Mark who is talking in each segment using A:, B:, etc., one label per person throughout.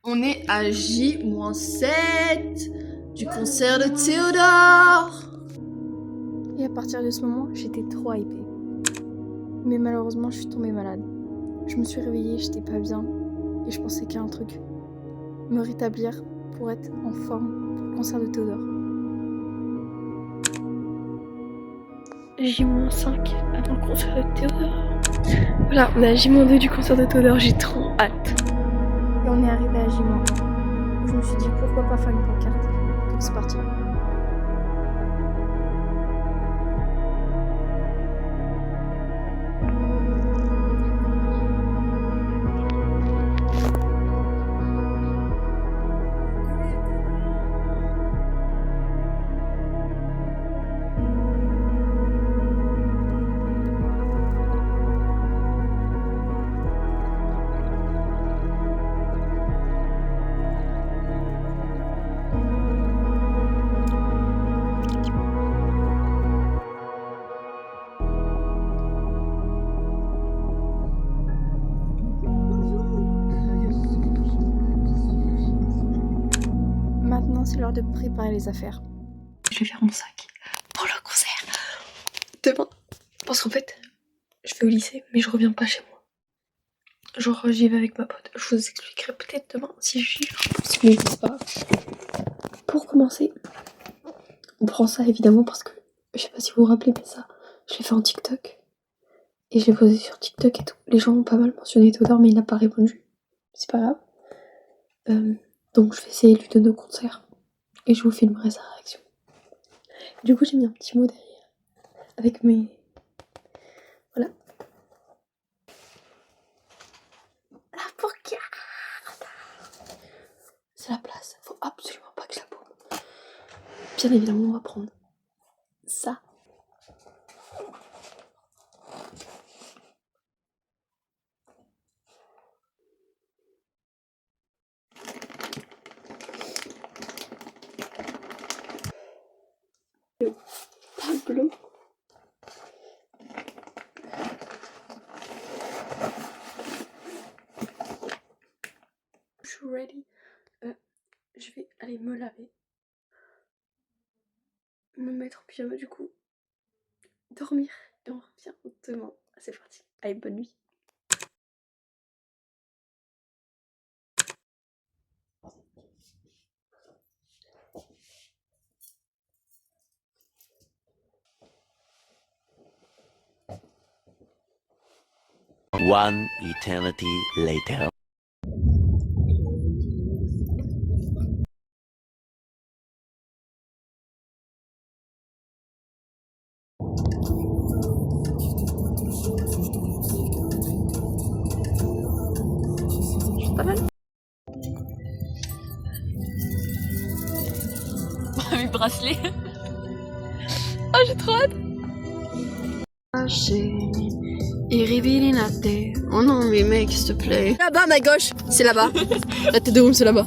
A: On est à J-7 du concert de Théodore.
B: Et à partir de ce moment, j'étais trop hypée. Mais malheureusement, je suis tombée malade. Je me suis réveillée, j'étais pas bien. Et je pensais qu'à un truc. Me rétablir pour être en forme pour le concert de Théodore. J-5 avant le concert de Théodore. Voilà, on est à J-2 du concert de Théodore, j'ai trop hâte. Et on est arrivé à J-1. Je me suis dit pourquoi pas faire une pancarte. Donc c'est parti. Maintenant, c'est l'heure de préparer les affaires.
C: Je vais faire mon sac pour le concert demain. Parce qu'en fait, je vais au lycée, mais je reviens pas chez moi. Genre, j'y vais avec ma pote. Je vous expliquerai peut-être demain si je pense que je sais pas. Pour commencer, on prend ça évidemment parce que je sais pas si vous vous rappelez, mais ça, je l'ai fait en TikTok. Et je l'ai posé sur TikTok et tout. Les gens ont pas mal mentionné Théodore, mais il n'a pas répondu. C'est pas grave. Donc je vais essayer de lui donner au concert. Et je vous filmerai sa réaction. Du coup, j'ai mis un petit mot derrière. Avec mes... Voilà. La pancarte. C'est la place. Faut absolument pas que je la paume. Bien évidemment, on va prendre ça. Le tableau. Je suis ready. Je vais aller me laver. Me mettre en pyjama du coup. Dormir. Et on revient demain. C'est parti. Allez, bonne nuit.
D: One eternity later.
C: Pas mal.
E: Mes bracelets.
C: Oh, j'ai trop hâte.
A: Oh non, mais mec, s'il te plaît. Là-bas, ma gauche, c'est là-bas. La tête de Room, c'est là-bas.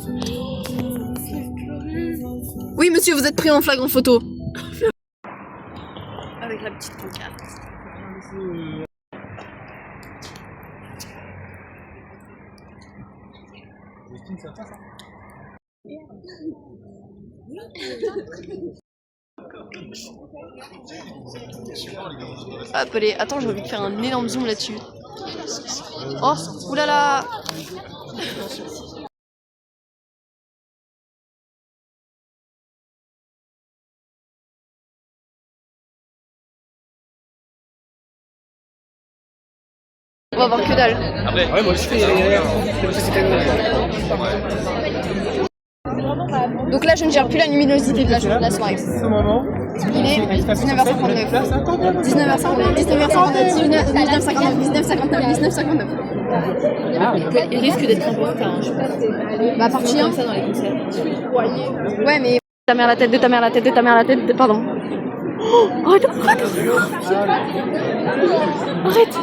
A: Oui, monsieur, vous êtes pris en flagrant photo. Avec la petite pancarte. Hop, allez, attends, j'ai envie de faire un énorme zoom là-dessus. Oh, oulala! On va voir que dalle.
F: Après, ouais, moi je fais
A: Donc là, je ne gère plus la luminosité de la soirée. Il est 19h59. 19h59, 19h59, 19h59, 19h59.
E: Il risque d'être un peu en retard, hein, je pense.
A: Bah, partir.
E: Comme ça dans les concerts.
A: Ouais, mais. Ta mère la tête, de ta mère la tête, de ta mère la tête, pardon. Oh, arrête, arrête, arrête.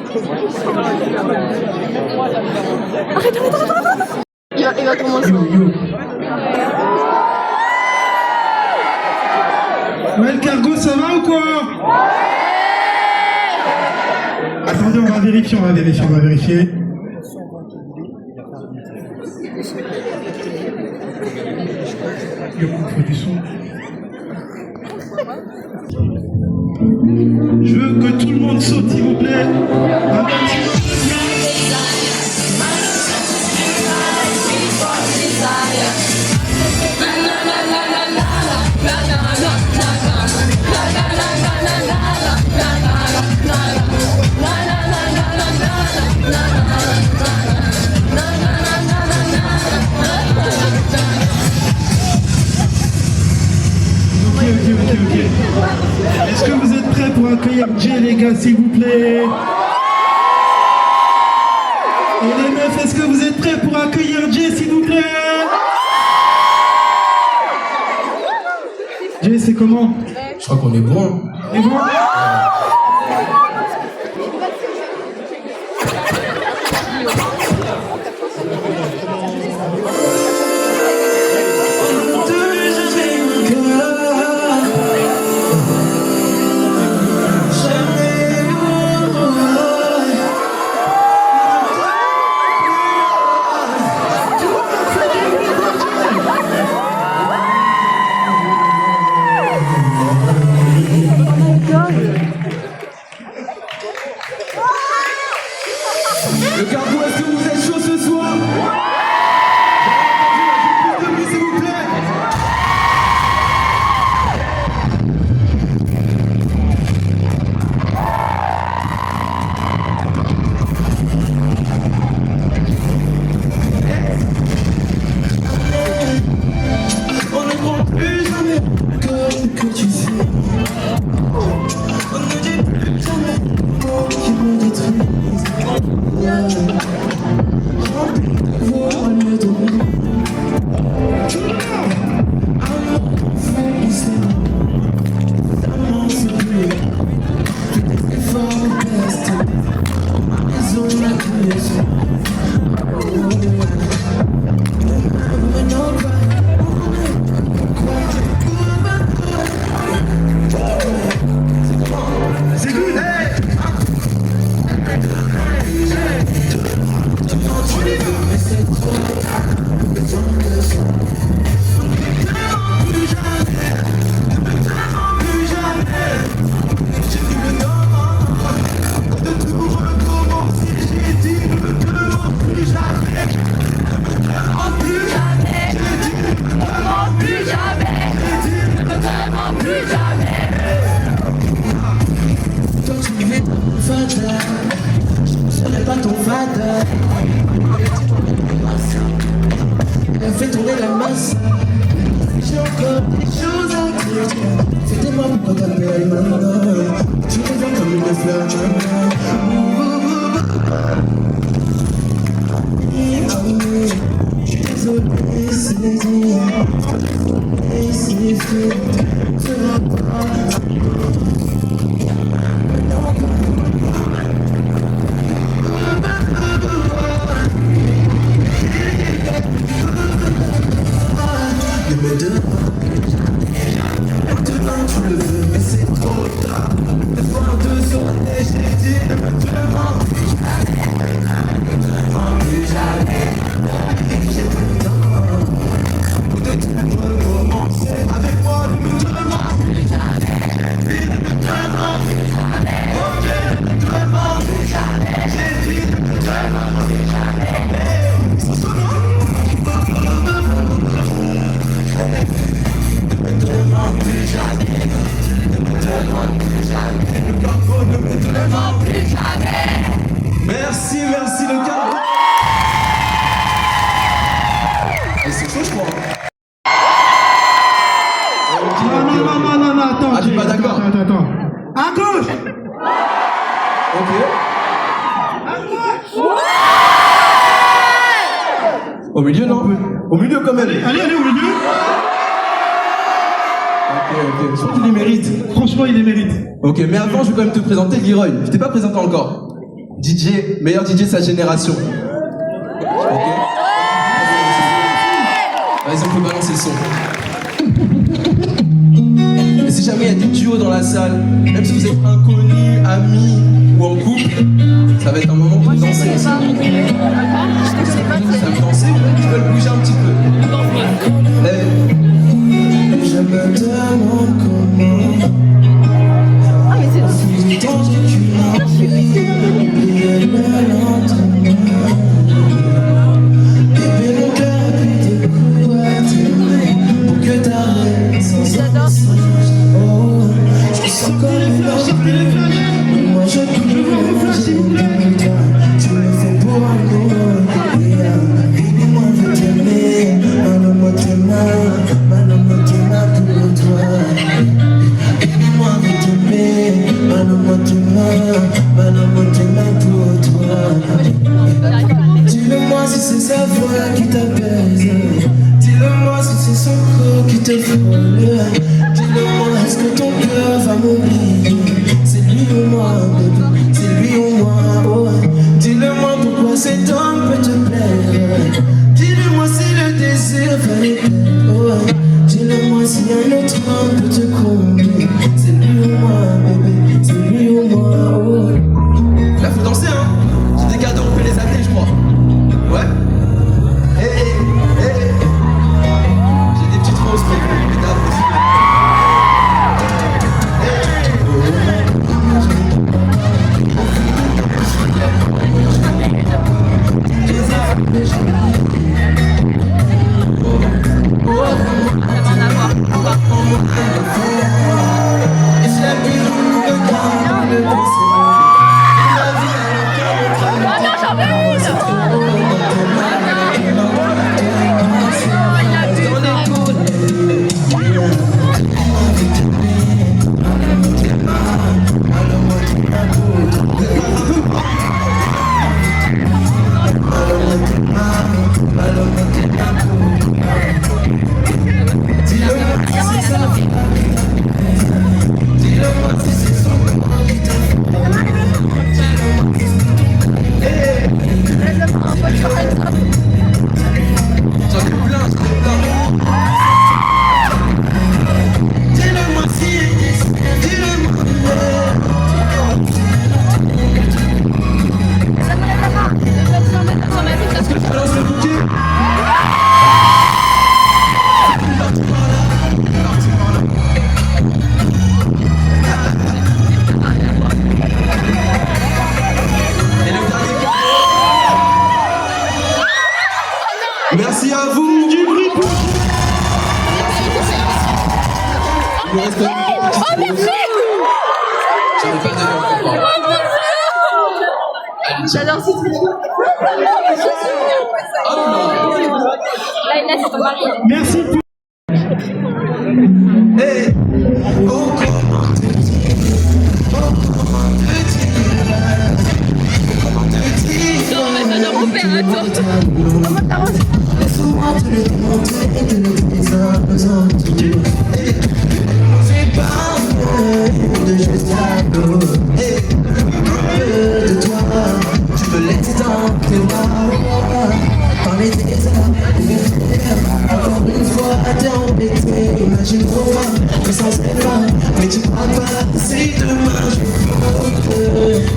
A: Il va commencer.
G: Ouais, le cargo, ça va ou quoi? Attendez, on va vérifier. On fait du son. Je veux que tout le monde saute, s'il vous plaît. Un maximum. Ok. Est-ce que vous êtes prêts pour accueillir Jay, les gars, s'il vous plaît? Et les meufs, est-ce que vous êtes prêts pour accueillir Jay, s'il vous plaît? Jay, c'est comment?
F: Je crois qu'on est bon.
G: Et bon?
F: Le Cargo, est-ce que vous êtes chaud ce soir? Plus de bruit, s'il vous plaît. On ne compte plus jamais que tu sais. On ne dit plus jamais qui me détruisent.
G: C'est good, hey!
F: Toi tu es fada, je ne serai pas ton fada. Elle fait tourner la masse. J'ai encore des choses à dire. C'était-moi pourquoi t'appelles maintenant. Tu me vois comme une fleur je suis désolé, c'est dit. Et c'est fait. Ce sera pas. Mais demain tu le veux, mais c'est trop tard. Le soir de soirée, j'ai dit ne me demande plus jamais. Ne me demande plus jamais. J'ai plus le temps de tout recommencer. Avec moi, ne me demande plus jamais. Ne me demande plus jamais. Ok, ne me demande plus jamais. J'ai dit ne me demande plus jamais. Merci, merci le Cargo. C'est chaud, je crois.
G: Non, attends.
F: Ah, tu es pas d'accord?
G: Attends. À gauche!
F: Ok. Au milieu, non? Au milieu, quand même.
G: Allez, au milieu!
F: Ok. Je trouve qu'il les mérite.
G: Franchement, il les mérite.
F: Ok, mais avant, je vais quand même te présenter Leroy. Je t'ai pas présenté encore. DJ, meilleur DJ de sa génération. Ok. Vas-y, on peut balancer le son. Et si jamais il y a des duos dans la salle, même si vous êtes inconnus, amis ou en couple, ça va être un moment pour danser aussi. Ça me danser? qui veulent bouger un petit peu. Je me demande comment.
A: Ah, mais c'est
F: Tant que tu m'as oublié le lendemain. Bébé, mon cœur a pris des coups à t'aimer pour que t'arrêtes sans cesse. Oh, je sens comme une fleurs. Moi je prie, tu le fais pour amour. Baby-moi veut t'aimer, Mano-moi tes mains pour toi. Baby-moi veut t'aimer, Mano-moi tes mains pour toi. Dis-le-moi si c'est sa voix qui t'apaise. Dis-le-moi si c'est son corps qui te frôle. Dis-le-moi, est-ce que ton cœur va m'oublier? C'est lui ou moi, bébé, c'est lui ou moi, oh. Dis-le-moi pourquoi cet homme peut te plaire. Dis-le-moi si le désir va les plaire, oh. Dis-le-moi si un autre homme peut te combler. C'est lui ou moi, bébé, c'est lui ou moi, oh. Là faut danser, hein. J'ai des cadeaux, on peut les appeler, je crois. Ouais. Hey, hey, hey. J'ai des petites roses prévues, les dames aussi. Merci à vous du bruit pour... Il me reste quand même une petite pause. J'avais pas de temps.
A: J'adore ce truc. Là, c'est ton mari.
G: Merci.
F: Hey, oh comment te dire, oh comment te dire.
E: On va faire opérateur.
F: Laisse-moi te le démontrer et te le présenter. C'est pas mieux de juste à gauche. De toi, tu me laisses dans tes bras. Parler des heures, encore une fois t'es embêté. Imagine-moi, que sans effort, mais tu crois pas, si demain je faut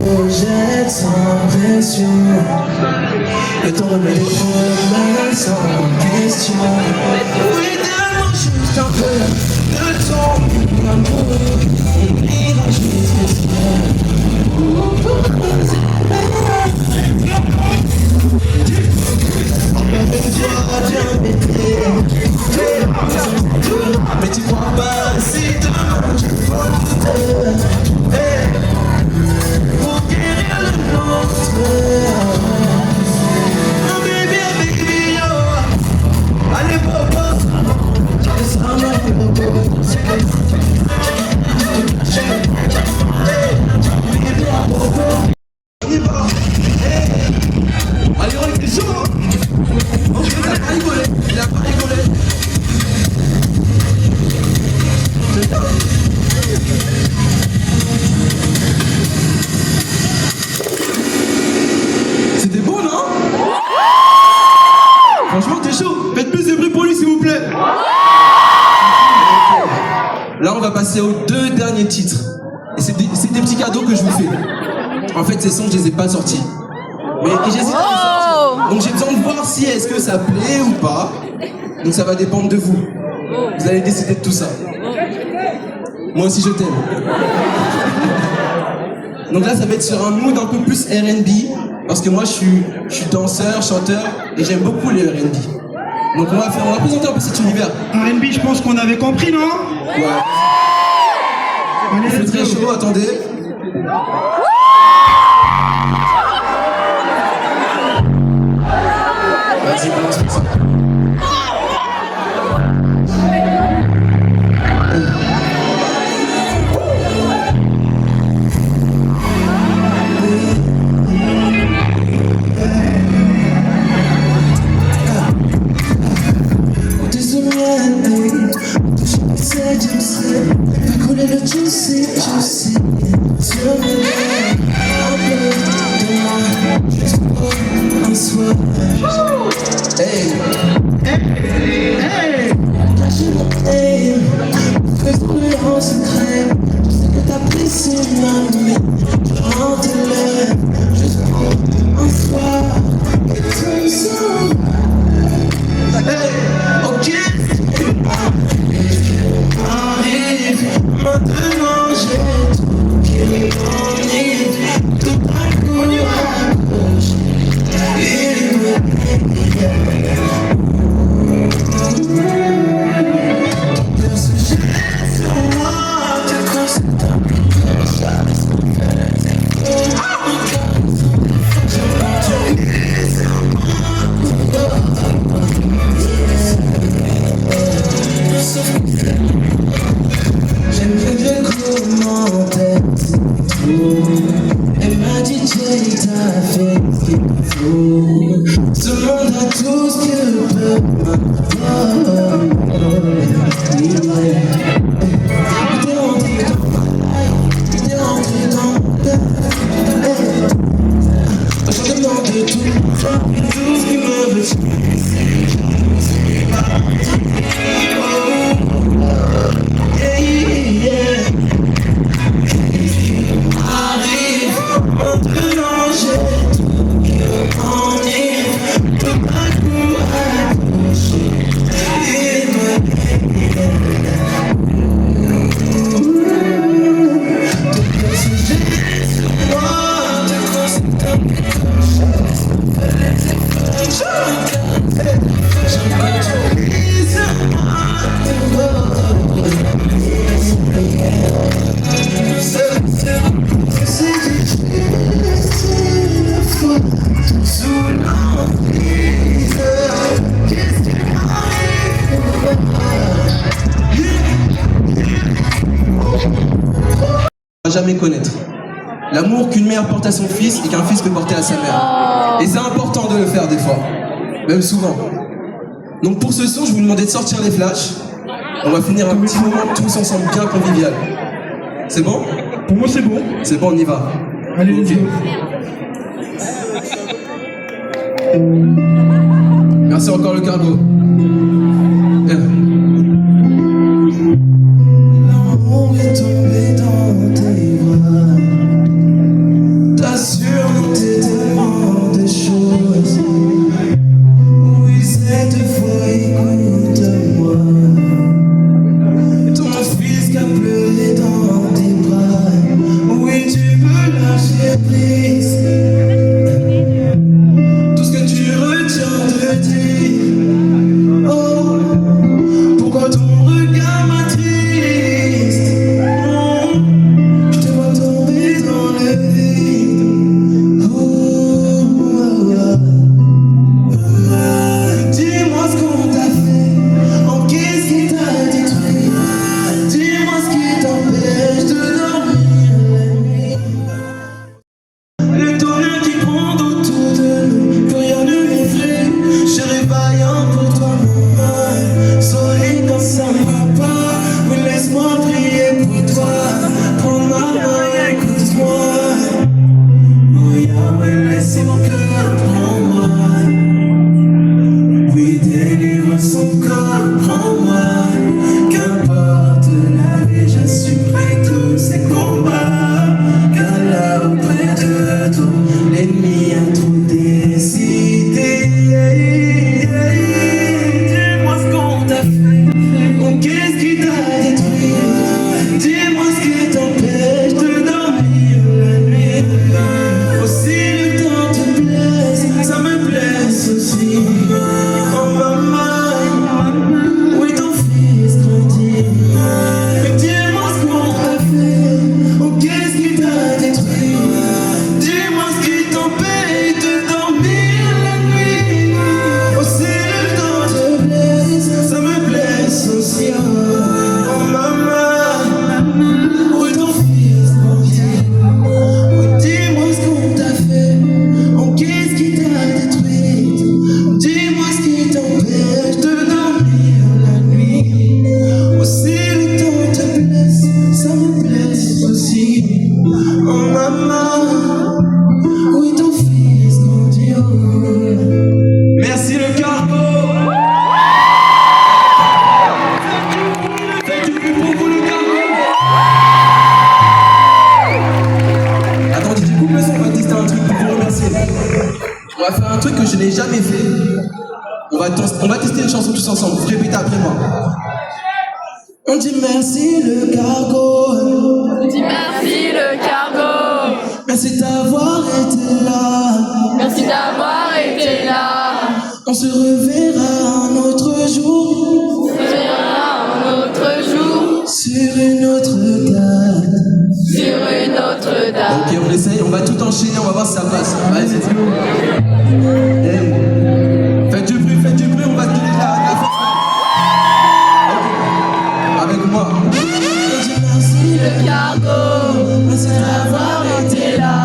F: projette sans pression. Le temps remet les promesses sans question. Oui, donne-moi juste un peu de ton amour. On ira jusqu'à mais tu crois pas si demain je peux pour guérir le nôtre. Oh baby, baby, oh. Allez, papa, j'ai ça, ma papa.
H: passer aux 2 derniers titres. Et c'est des petits cadeaux que je vous fais. En fait, ces sons, je les ai pas sortis. Mais j'hésite à les sortir. Donc j'ai besoin de voir si est-ce que ça plaît ou pas. Donc ça va dépendre de vous. Vous allez décider de tout ça. Moi aussi je t'aime. Donc là ça va être sur un mood un peu plus R&B. Parce que moi je suis danseur, chanteur et j'aime beaucoup les R&B. Donc on va présenter un peu cet univers.
G: R&B, je pense qu'on avait compris, non?
H: Ouais.
G: Allez,
H: C'est très chaud, attendez. Vas-y, balance ça. Jamais connaître l'amour qu'une mère porte à son fils et qu'un fils peut porter à sa mère. Et c'est important de le faire des fois, même souvent. Donc pour ce son, je vous demandais de sortir les flashs. On va finir un petit moment tous ensemble bien convivial. C'est bon?
G: Pour moi, c'est bon.
H: C'est bon, on y va.
G: Allez, let's go.
H: Merci encore le cargo.
F: L'amour est tombé dans tes bras. T'as surmonté tellement de choses. Oui, cette fois, écoute-moi. Ton fils qui a pleuré dans tes bras. Oui, tu peux lâcher prise. Tout ce que tu retiens de dire. Oh,
H: Merci le cargo. Faites du bruit pour vous le cargo. Attends, DJ, coupe le son, on va tester un truc pour vous remercier. On va faire un truc que je n'ai jamais fait. On va tester une chanson tous ensemble. Vous répétez après moi. On dit merci le cargo.
A: On dit merci le cargo.
H: Merci d'avoir été là.
A: Merci d'avoir été là.
H: On se reverra un autre jour.
A: On se verra un autre jour.
H: Sur une autre date.
A: Sur une autre date.
H: Ok, on essaye, on va tout enchaîner, on va voir si ça passe. Vas-y, let's go. Hey. Faites du bruit, on va se donner la fête. Ok. Avec moi. On dit merci
A: Le cargo.
H: merci d'avoir été là.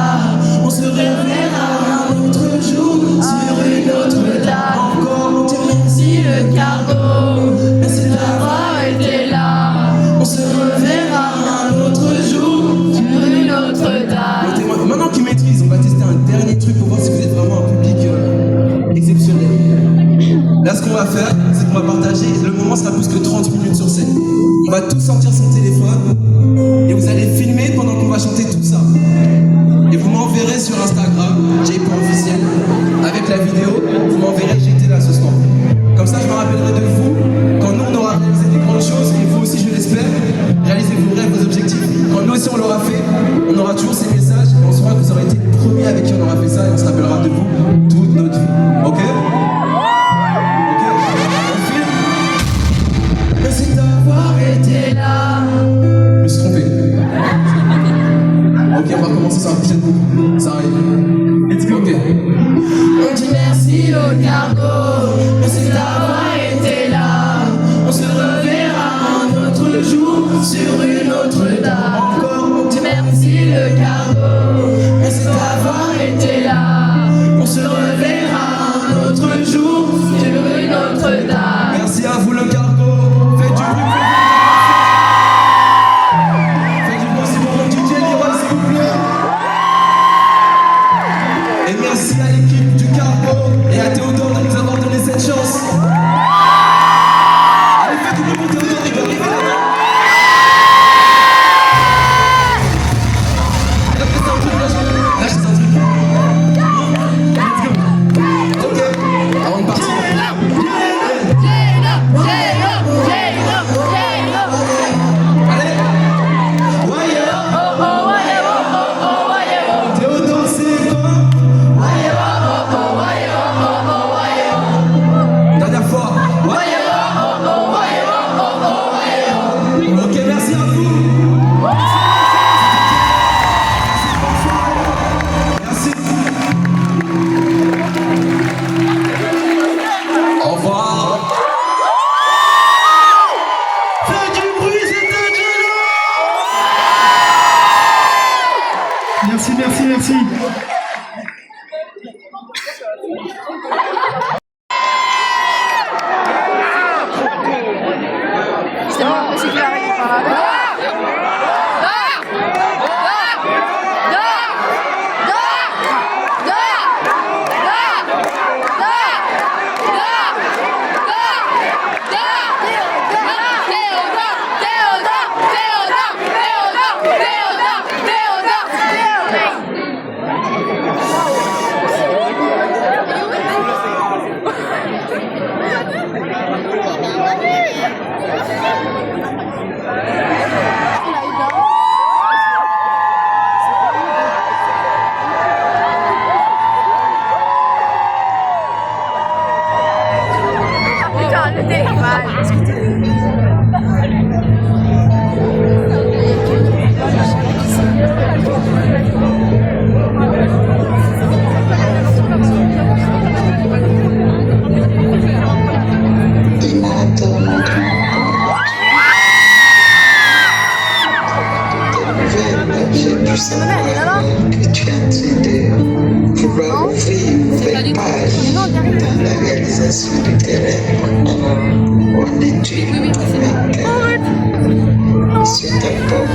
H: On se reverra un autre jour. Sur une autre date. Encore, on dit merci
A: Le cargo.
H: merci d'avoir
A: Été là.
H: On se reverra un autre jour.
A: Sur une autre date.
H: Notez-moi. Maintenant qu'ils maîtrisent, on va tester un dernier truc pour voir si vous êtes vraiment un public exceptionnel. Là, ce qu'on va faire, c'est qu'on va partager. Le moment sera plus que 30 minutes sur scène. On va tous sortir son téléphone et vous allez filmer pendant qu'on va chanter tout ça. Et vous m'enverrez sur Instagram, J.officiel, avec la vidéo. Vous m'enverrez, j'étais là ce soir. Comme ça, je me rappellerai de vous quand nous, on aura réalisé des grandes choses, et vous aussi, je l'espère, réalisez vos rêves, vos objectifs. Quand nous aussi, on l'aura fait, on aura toujours ces messages, et on saura que vous aurez été les premiers avec qui on aura fait ça, et on se rappellera de vous toute notre vie. Ok? Ok? On filme? Merci d'avoir été là. Je me suis trompé. Ok, on va recommencer sur la prochaine boucle. Ça arrive. Let's go. Ok. On dit merci au cargo. Merci d'avoir été là. On se reverra un autre jour sur une autre date. Encore, on dit merci le cargo. Merci d'avoir été là. On se reverra un autre jour sur une autre date. Merci à vous le cargo. Faites du bruit. Faites du bruit, c'est pour mon DJ Leroy, s'il vous plaît. Et merci à l'équipe du cargo et à Théodore de nous avoir donné cette chance. Allez, faites du bruit pour Théodore, il va arriver là-bas. Lâchez un truc, lâchez un truc. Let's go. Ok, avant de partir. Allez. Ouais, Théodore, c'est quoi? Dernière fois. Ok, merci à vous. Merci. Au revoir. Faites du bruit, c'est Angelo.
G: Merci, merci, merci.
A: C'est bon, c'est qui arrive par là.
F: Que tu as aidé pour vivre avec page dans la réalisation de tes rêves. On est tu avec Monsieur Talbot.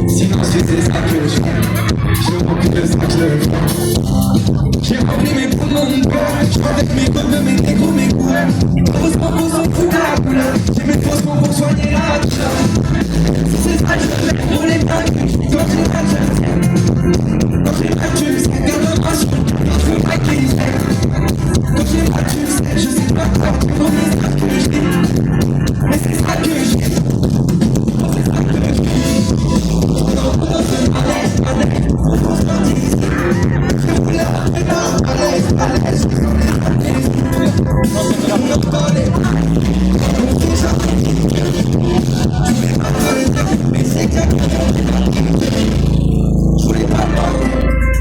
F: Silencieux, c'est ça que je fais. Je remplis de ça que je fais. J'ai rempli mes poumons, mon cœur. Je avec mes codes, mes négros, mes couleurs. Heureusement qu'on s'en fout de la couleur. J'ai mes faussements pour soigner la douleur. Si c'est ça que je fais pour les blagues. Quand j'ai mal, je le sais. Quand j'ai mal, tu le sais. Garde-moi sur le faut pas qu'il sait. Quand j'ai mal, tu le sais. Je sais pas quoi pour les ça que je dis. Mais c'est ça que je dis.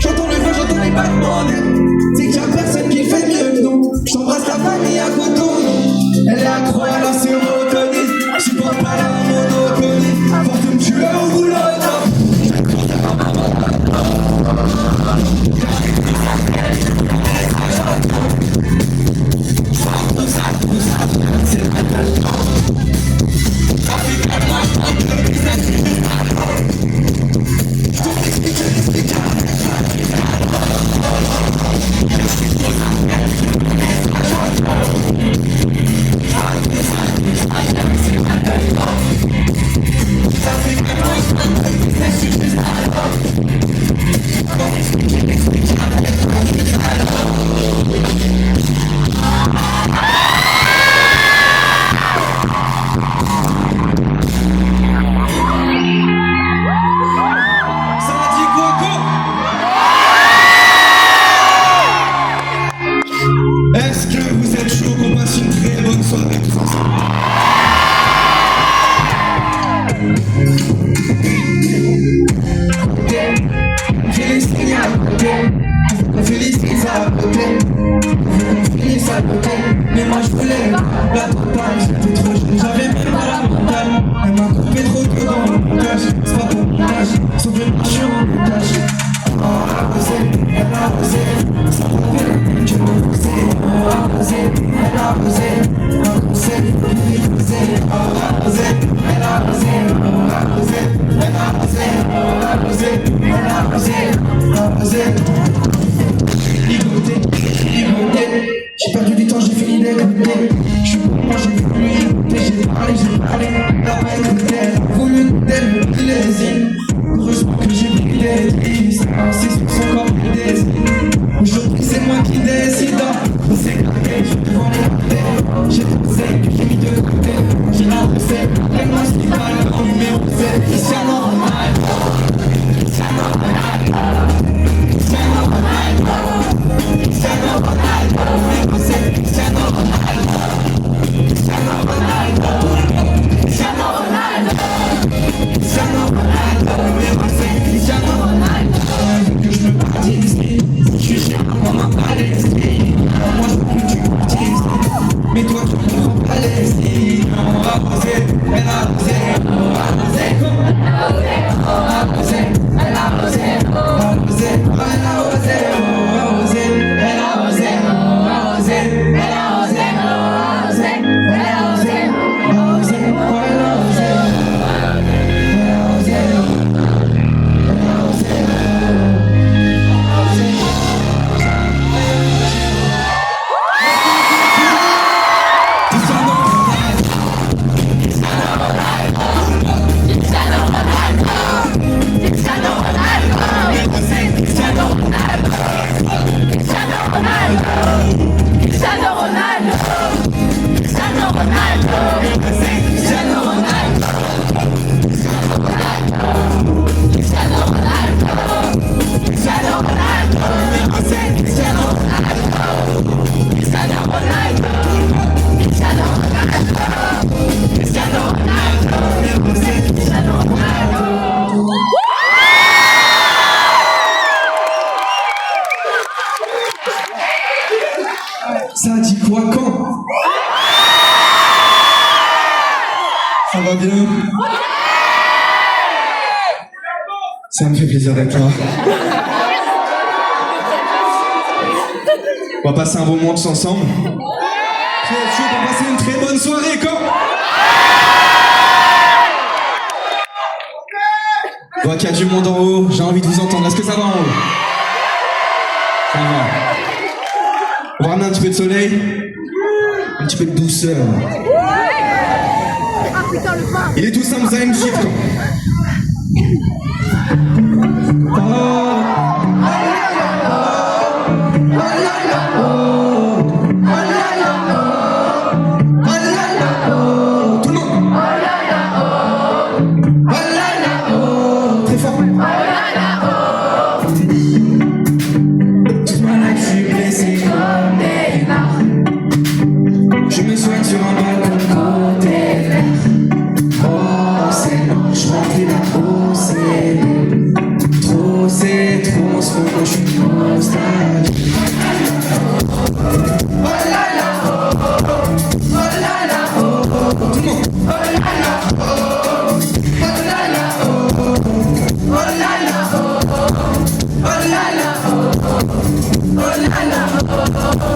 F: J'entends le vent, j'entends les battements. C'est qu'il y a personne qui fait mieux que nous. J'embrasse la famille à Coton. Elle est accro à la sérotonie. Je supporte pas la monotonie. Pour te me tuer au boulot. Est-ce que vous êtes chaud qu'on passe une très bonne soirée tous ensemble? J'ai les signes à côté, on fait les signes à côté, on finisse à côté. Mais moi je voulais la totale, j'étais trop jeune, j'avais même pas la mentale. Elle m'a coupé trop tôt dans le montage, c'est pas pour mon âge, sauf que je suis en otage. Elle a osé, ça m'a fait, je me faisais. Elle a osé, un conseil, elle a osé, elle a osé, ligoté, j'ai perdu du temps, j'ai fini d'écouter. Je suis pour moi, j'ai voulu écouter, j'ai parlé, elle a pas écouté, elle a voulu d'elle le plaisir. Heureusement que j'ai pris des tristes, c'est sur son corps que des désir. Aujourd'hui c'est moi qui décide, on s'est craqué, je devant les côtés. J'ai posé, j'ai mis de côté, j'ai avancé, et moi je dis pas le grand numéro, c'est Cristiano Ronaldo. Cristiano Ronaldo, Cristiano Ronaldo, Cristiano Ronaldo, c'est Cristiano Ronaldo, Cristiano Ronaldo, Cristiano Ronaldo, Cristiano Ronaldo, c'est Cristiano Ronaldo. Que je me partisse, je suis cher comme un Palestine. Moi je veux que tu partisses, mais toi tu ne comprends pas les signes. On va poser, elle a posé, on va poser, elle a posé, on va poser, elle a posé, on va poser, elle a osé, on va poser, elle a osé, on va poser, elle a osé, on va poser, elle a osé, on va poser, elle a osé, ça dit quoi quand? Ça va bien? Ça me fait plaisir d'être là. On va passer un bon moment tous ensemble. Qui est chaud pour passer une très bonne soirée quand?
H: Je vois qu'il y a du monde en haut, j'ai envie de vous entendre. Est-ce que ça va en haut? Ça va. On va ramener un petit peu de soleil, un petit peu de douceur. Il est tout simple, vous allez me suivre. Tout le monde. Très fort. Toute ma life, je suis blessé comme Neymar. Je me soigne sur un balcon côté vert. Oh, c'est long, je remplis la peau, c'est trop, c'est trop, en ce moment je suis nostalgique. Oh là là, oh, oh, oh là là, oh, oh, tout le monde. Oh là là, oh, oh, oh là là, oh, oh, oh là là, oh, oh, oh là là, oh, oh là là, oh, oh.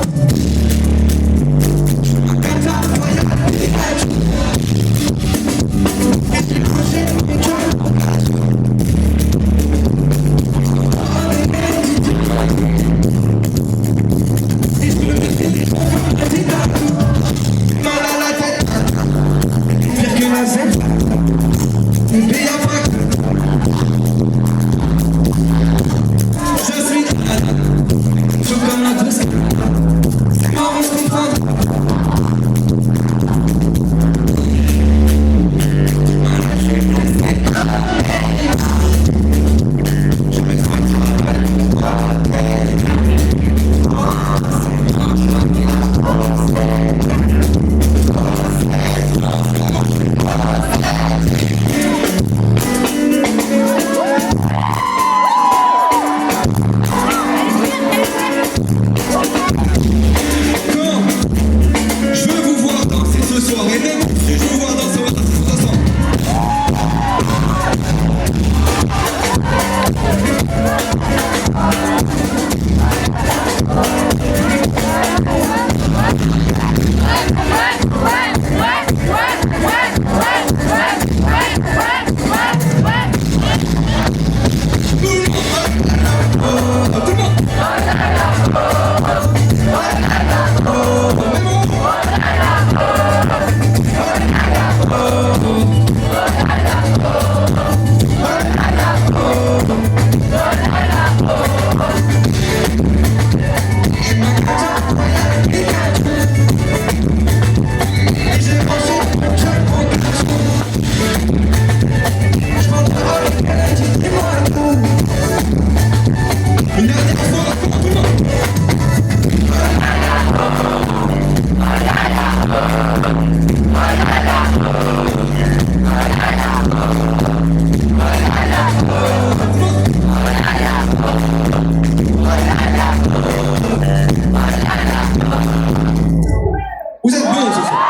H: Vous êtes bons ce soir.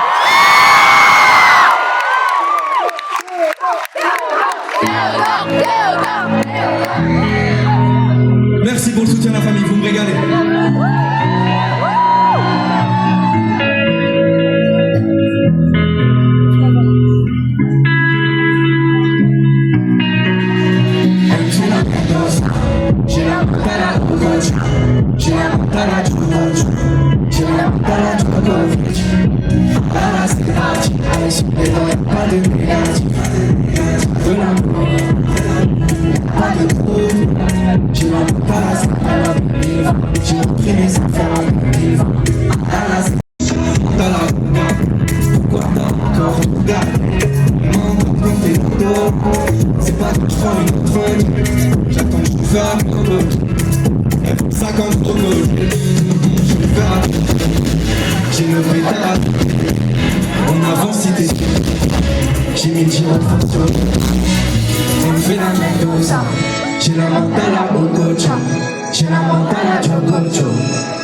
H: Merci pour le soutien à la famille, vous me régalez. J'ai la mentale à Djokovic. J'ai la mentale à Djokovic. J'ai la mentale à Djokovic. Là c'est parti. Allez sur les dents, y'a pas de négatif. De l'amour, pas de trop. J'ai la mentale à Saint-Valentin. J'ai imprimé sans faire un livre. Là c'est mentale à Djokovic. Pourquoi t'as encore tout gardé? M'entends dans tes photos. C'est pas que je prends une autre vie. J'attends que je te fasse un peu. Elle fait 50 trop cool. Je vais faire un peu. J'ai le pétard. En avant si t'es sûr. J'ai mis le gyrofort sur le. Elle me fait la Mendoza. J'ai la mentale à Okocha. J'ai la mentale à Djokovic.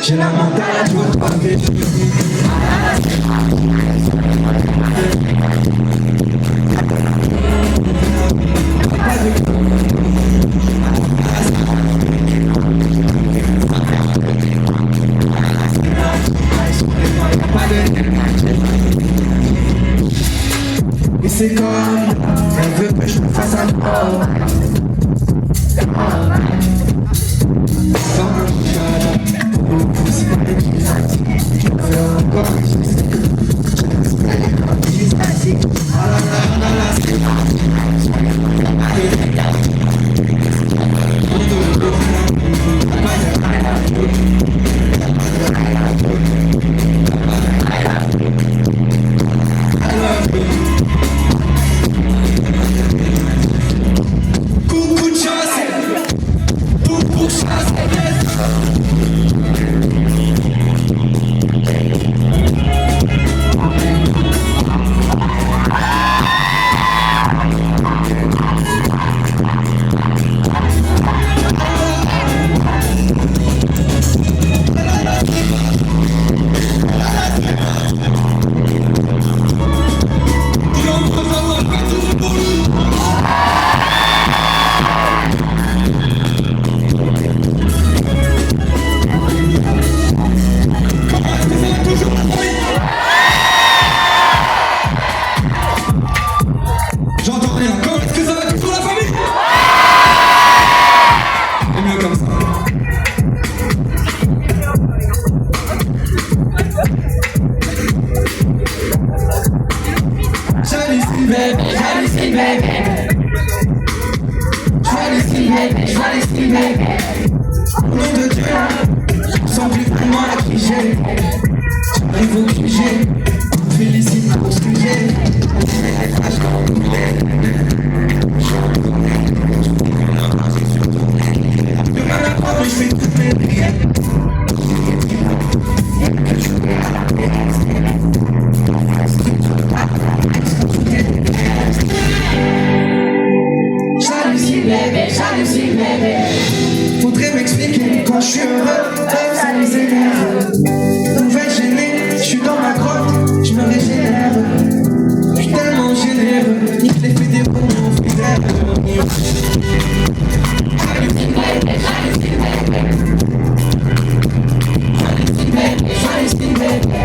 H: J'ai la mentale à Djokovic. Et c'est comme
F: Elle veut que je me fasse un corps. Coucou de chasse, pour chasse. J'entends rien. Comment est-ce que ça va pour la famille? C'est mieux comme ça. J'hallucine bébé, j'hallucine bébé. J'hallucine bébé, j'hallucine bébé. Au nom de Dieu, je sens plus vraiment à qui j'ai. J'arrive au QG, félicite pour ce que j'ai. De mal à prendre, je fais toutes mes prières. J'hallucine bébé, j'hallucine bébé. Faudrait m'expliquer quand je suis heureux, ça les énerve. Nouvelle gênée, je suis dans ma grotte, je me régénère. Je suis tellement généreux, nique les faits des bons, on fait des j'hallucine bébé, j'hallucine bébé. J'hallucine bébé, j'hallucine bébé.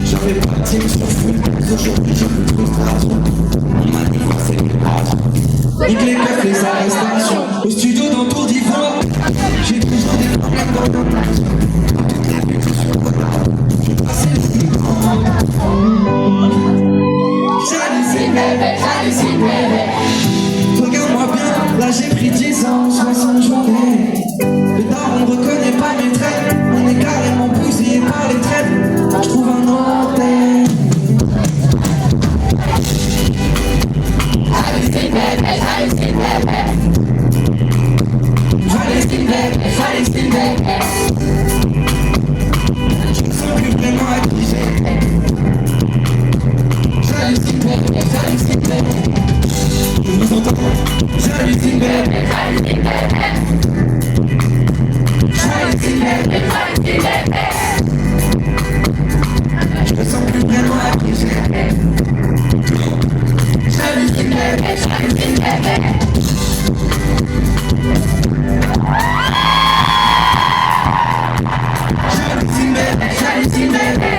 F: J'avais pas de team sur feu, aujourd'hui j'ai plus de frustration. On m'a divorcé les patrons. Nique les keufs, les arrestations. Au studio dans Tour d'Ivoire, j'ai toujours des problèmes d'orientation. J'hallucine bébé, j'hallucine bébé. Regarde-moi bien, là j'ai pris 10 ans, 60 journées. Le daron ne reconnaît pas mes traits. On est carrément bousillé par les traites. Je trouve un hôtel. J'hallucine bébé, j'hallucine bébé. J'hallucine bébé, j'hallucine bébé. Je ne sens plus vraiment à qui j'ai. J'hallucine bébé, j'hallucine bébé. Je vous entends. J'hallucine bébé, j'hallucine bébé. J'hallucine bébé, j'hallucine bébé. Je ne sens plus vraiment à qui j'ai. J'hallucine bébé, j'hallucine bébé. J'hallucine bébé, j'hallucine bébé.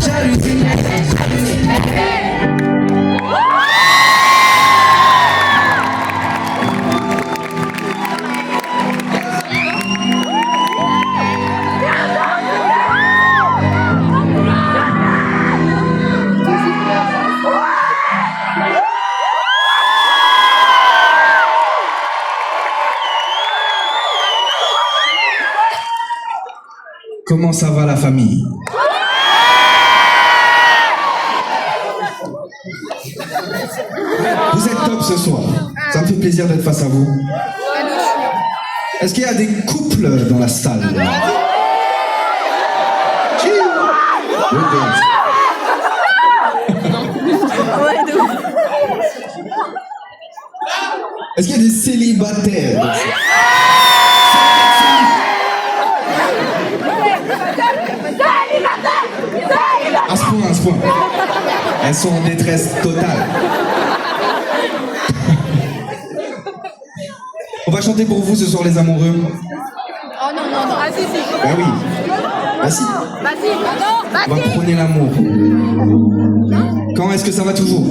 F: J'hallucine bébé, j'hallucine bébé.
G: Comment ça va la famille? Vous êtes top ce soir. Ça me fait plaisir d'être face à vous. Est-ce qu'il y a des couples dans la salle? Est-ce qu'il y a des célibataires? À ce point. Elles sont en détresse totale.
H: On va chanter pour vous ce soir, les amoureux.
A: Oh non, non, non. Ah si, si.
H: Bah oui. Bah si.
A: Vas-y, non,
H: On va prôner l'amour. Quand est-ce que ça va toujours?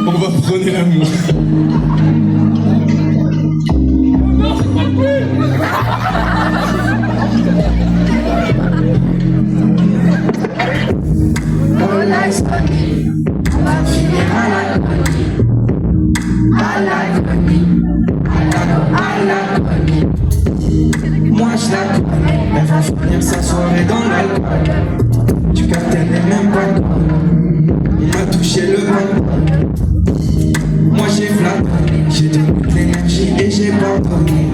H: On va prôner l'amour.
F: Moi je la connais, elle va finir sa soirée dans l'alcool. Du capitaine n'est même pas con. On m'a touché le bras. Moi j'ai flatté, j'ai de l'énergie et j'ai pardonné.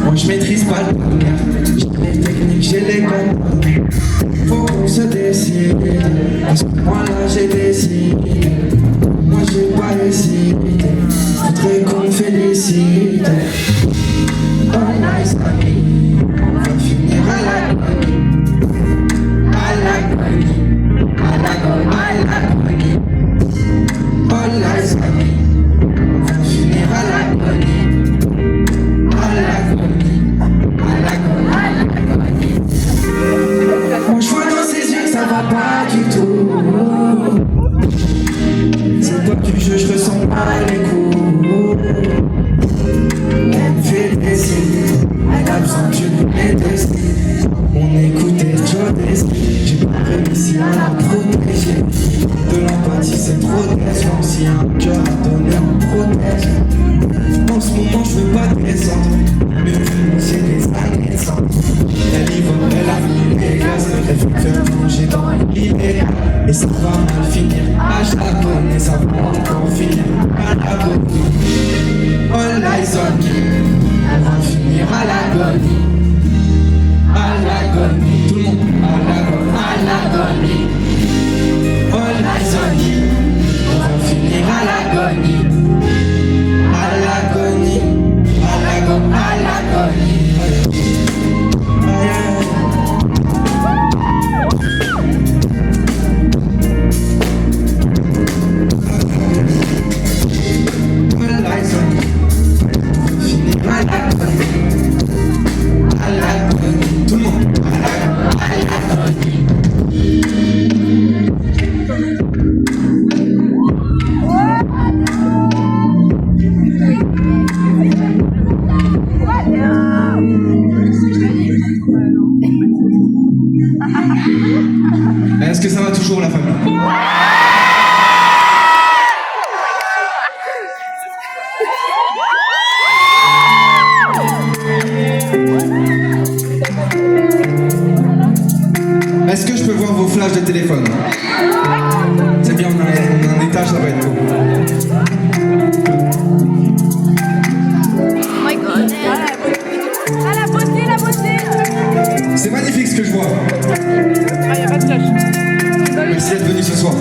F: Moi je maîtrise pas le poker, j'ai les techniques, j'ai les codes. Faut qu'on se décide, parce que moi là j'ai décidé. Moi j'ai pas décidé, faudrait qu'on me félicite. Oh nice ami, on va finir à l'agonie. À l'agonie, à l'agonie. Oh nice ami, on va finir à l'agonie. À l'agonie, à l'agonie. Moi je vois dans ses yeux que ça va pas du tout. C'est pas du jeu, je ressens pas les coups. Elle me fait des signes, elle a besoin que je lui déteste. On écoutait Jodeci, j'ai pas réussi à la protéger. De l'empathie c'est trop décevant, si un cœur à donner on protège. En ce moment je veux pas descendre, mais j'ai des années sans. Elle y va, elle a mis les gaz, elle veut faire plonger dans l'idéal. Et ça va mal finir, ah je la connais, ça va encore finir à l'agonie. All eyes on me, on va finir à l'agonie. À l'agonie, tout le monde, à l'agonie. All eyes on me, on va finir à l'agonie. À l'agonie, à l'agonie.
H: Est-ce que ça va toujours la famille? Est-ce que je peux voir vos flashs de téléphone? C'est bien, on a un étage, ça va être beau.
A: Oh my god. Ah, la beauté, la beauté.
H: C'est magnifique ce que je vois.
A: Ah, y'a pas de flash.
H: Merci d'être venu ce soir.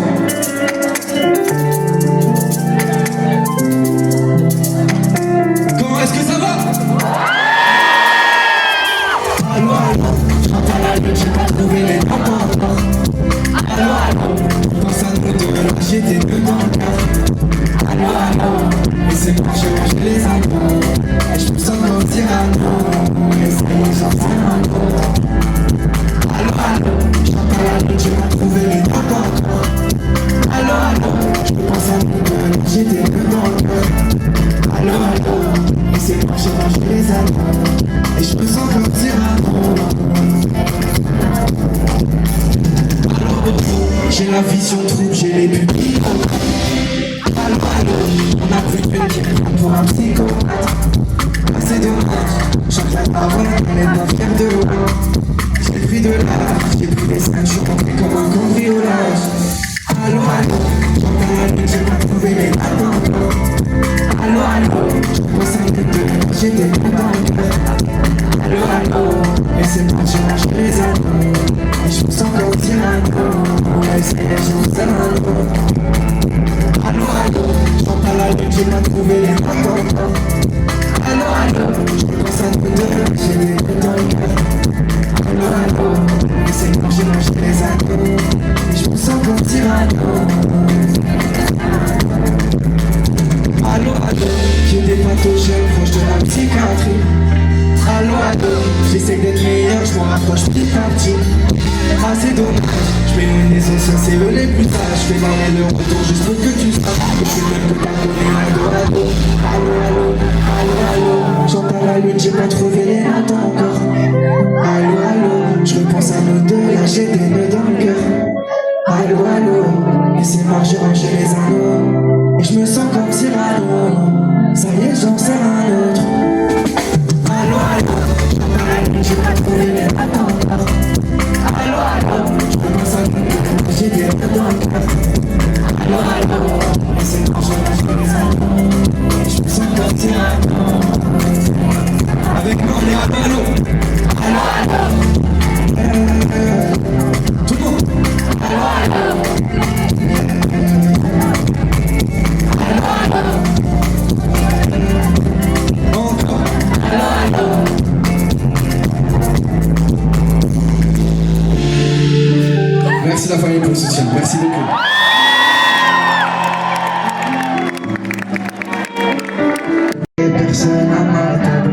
H: Comment est-ce que ça va?
F: Allô, allô, j'entends la lutte, j'ai pas trouvé les noms encore. Allô, allô, pense à nous deux, là j'étais dedans le cœur. Allô, allô, laissez-moi changer les amours. Et je me sens comme Cyrano, laissez-moi sortir un coup. Allô, allô, j'entends la lutte, j'ai pas trouvé les noms encore. Allô, allô, je pense à nous deux, là j'étais dedans le cœur. Allô, allô, laissez-moi changer les amours. Et je me sens comme Cyrano. J'ai la vision trouble, j'ai les pupilles. Allô, allô, on a pris une petite pour un psychopathe. Ah, c'est dommage, chante la parole, elle est pas fière de moi. J'ai pris de l'âge, j'ai pris des sacs, je suis rentré comme un cambriolage. Allô, allô, j'entends la nuit, j'ai pas trouvé les dates encore. Allô, allô, je pense à nous deux, j'étais dedans le cœur. Allô, allô, laissez-moi changer les amours. Et je me sens comme Cyrano, laissez les gens s'amour. Allô, allô, j'entends la lutte, j'ai pas trouvé les mots encore. Allô, allô, je pense à nous deux, j'ai des dans le cœur. Allô, allô, laissez-moi changer les amours. Et je me sens comme Cyrano. J'ai des pathogènes proches de la psychiatrie. Allô, allô, j'essaie d'être meilleur, je m'en rapproche petit à petit. Ah c'est dommage, je mets une des anciens, c'est eux les plus sages. Je fais marrer le retour juste pour que tu saches que je suis même que t'as donné allô, allô. Allô, allô, allô, allô. J'entends la lune, j'ai pas trouvé les notes encore. Allô, allô, je repense à nos deux, là j'ai des nœuds dans le cœur. Allô, allô, et c'est marre, j'ai rangé les anneaux. Et je me sens comme Cyrano, ça y est, j'en sers un autre. Allô, allô, j'entends la lune, j'ai pas trouvé les notes encore. Allô, allô, je repense à nos deux, j'ai des nœuds dans le cœur. Allô, allô, et c'est marre, j'ai rangé les anneaux. Et je me sens comme Cyrano. Avec moi, on est à Bello. Allô, allô. Tout le monde. Allô, allô. Allô, allô. Encore. Allô, allô. Merci la famille pour le soutien. Merci beaucoup. Personne à ma table.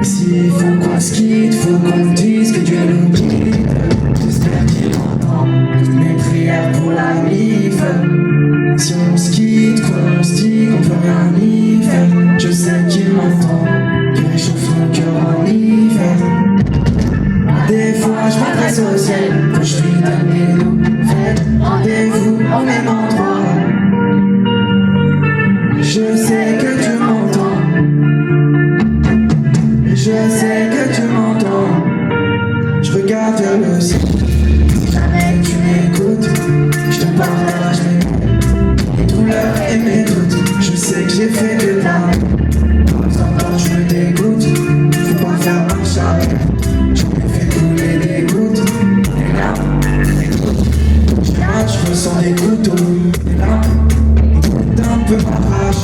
F: S'il faut qu'on se quitte, faut qu'on me dise que Dieu nous quitte. J'espère qu'il entend mes prières pour la mif. Si on se quitte, qu'on se dit qu'on peut rien y faire. Je sais qu'il m'entend, qu'il réchauffe mon cœur en hiver. Des fois je m'adresse au ciel quand je lui donne des nouvelles. Rendez-vous au même endroit. Je sais que tu m'entends. Je sais que tu m'entends. Je regarde vers le ciel. Si jamais tu m'écoutes, je te partage mes douleurs et mes doutes. Je sais que j'ai fait que là. Quand je me dégoûte, faut pas faire un chat. J'en ai fait couler des gouttes. Des larmes, des gouttes. Je ressens des couteaux. Des larmes, un peu ma rage.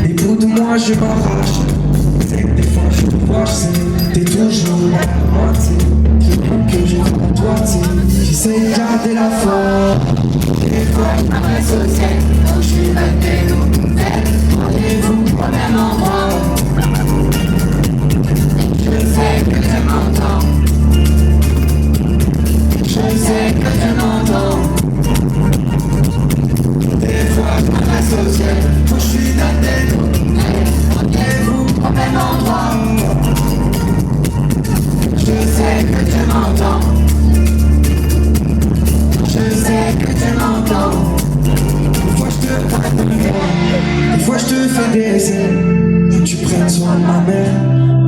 F: Des bouts de moi je m'arrache. Des fois je te vois, je sais, t'es toujours là pour moi, tu sais. Que je crois en toi, tu sais. J'essaie de garder la foi. Des fois je m'adresse au ciel, quand je lui donne des nouvelles. Rendez-vous au même endroit. Je sais que tu m'entends. Je sais que tu m'entends. Des fois je m'adresse au ciel, quand je lui donne des nouvelles. Rendez-vous au même endroit. Je sais que tu m'entends. Je sais que tu m'entends. Des fois je te parle de toi. Des fois je te fais des ailes. Je veux que tu prennes soin de ma mère.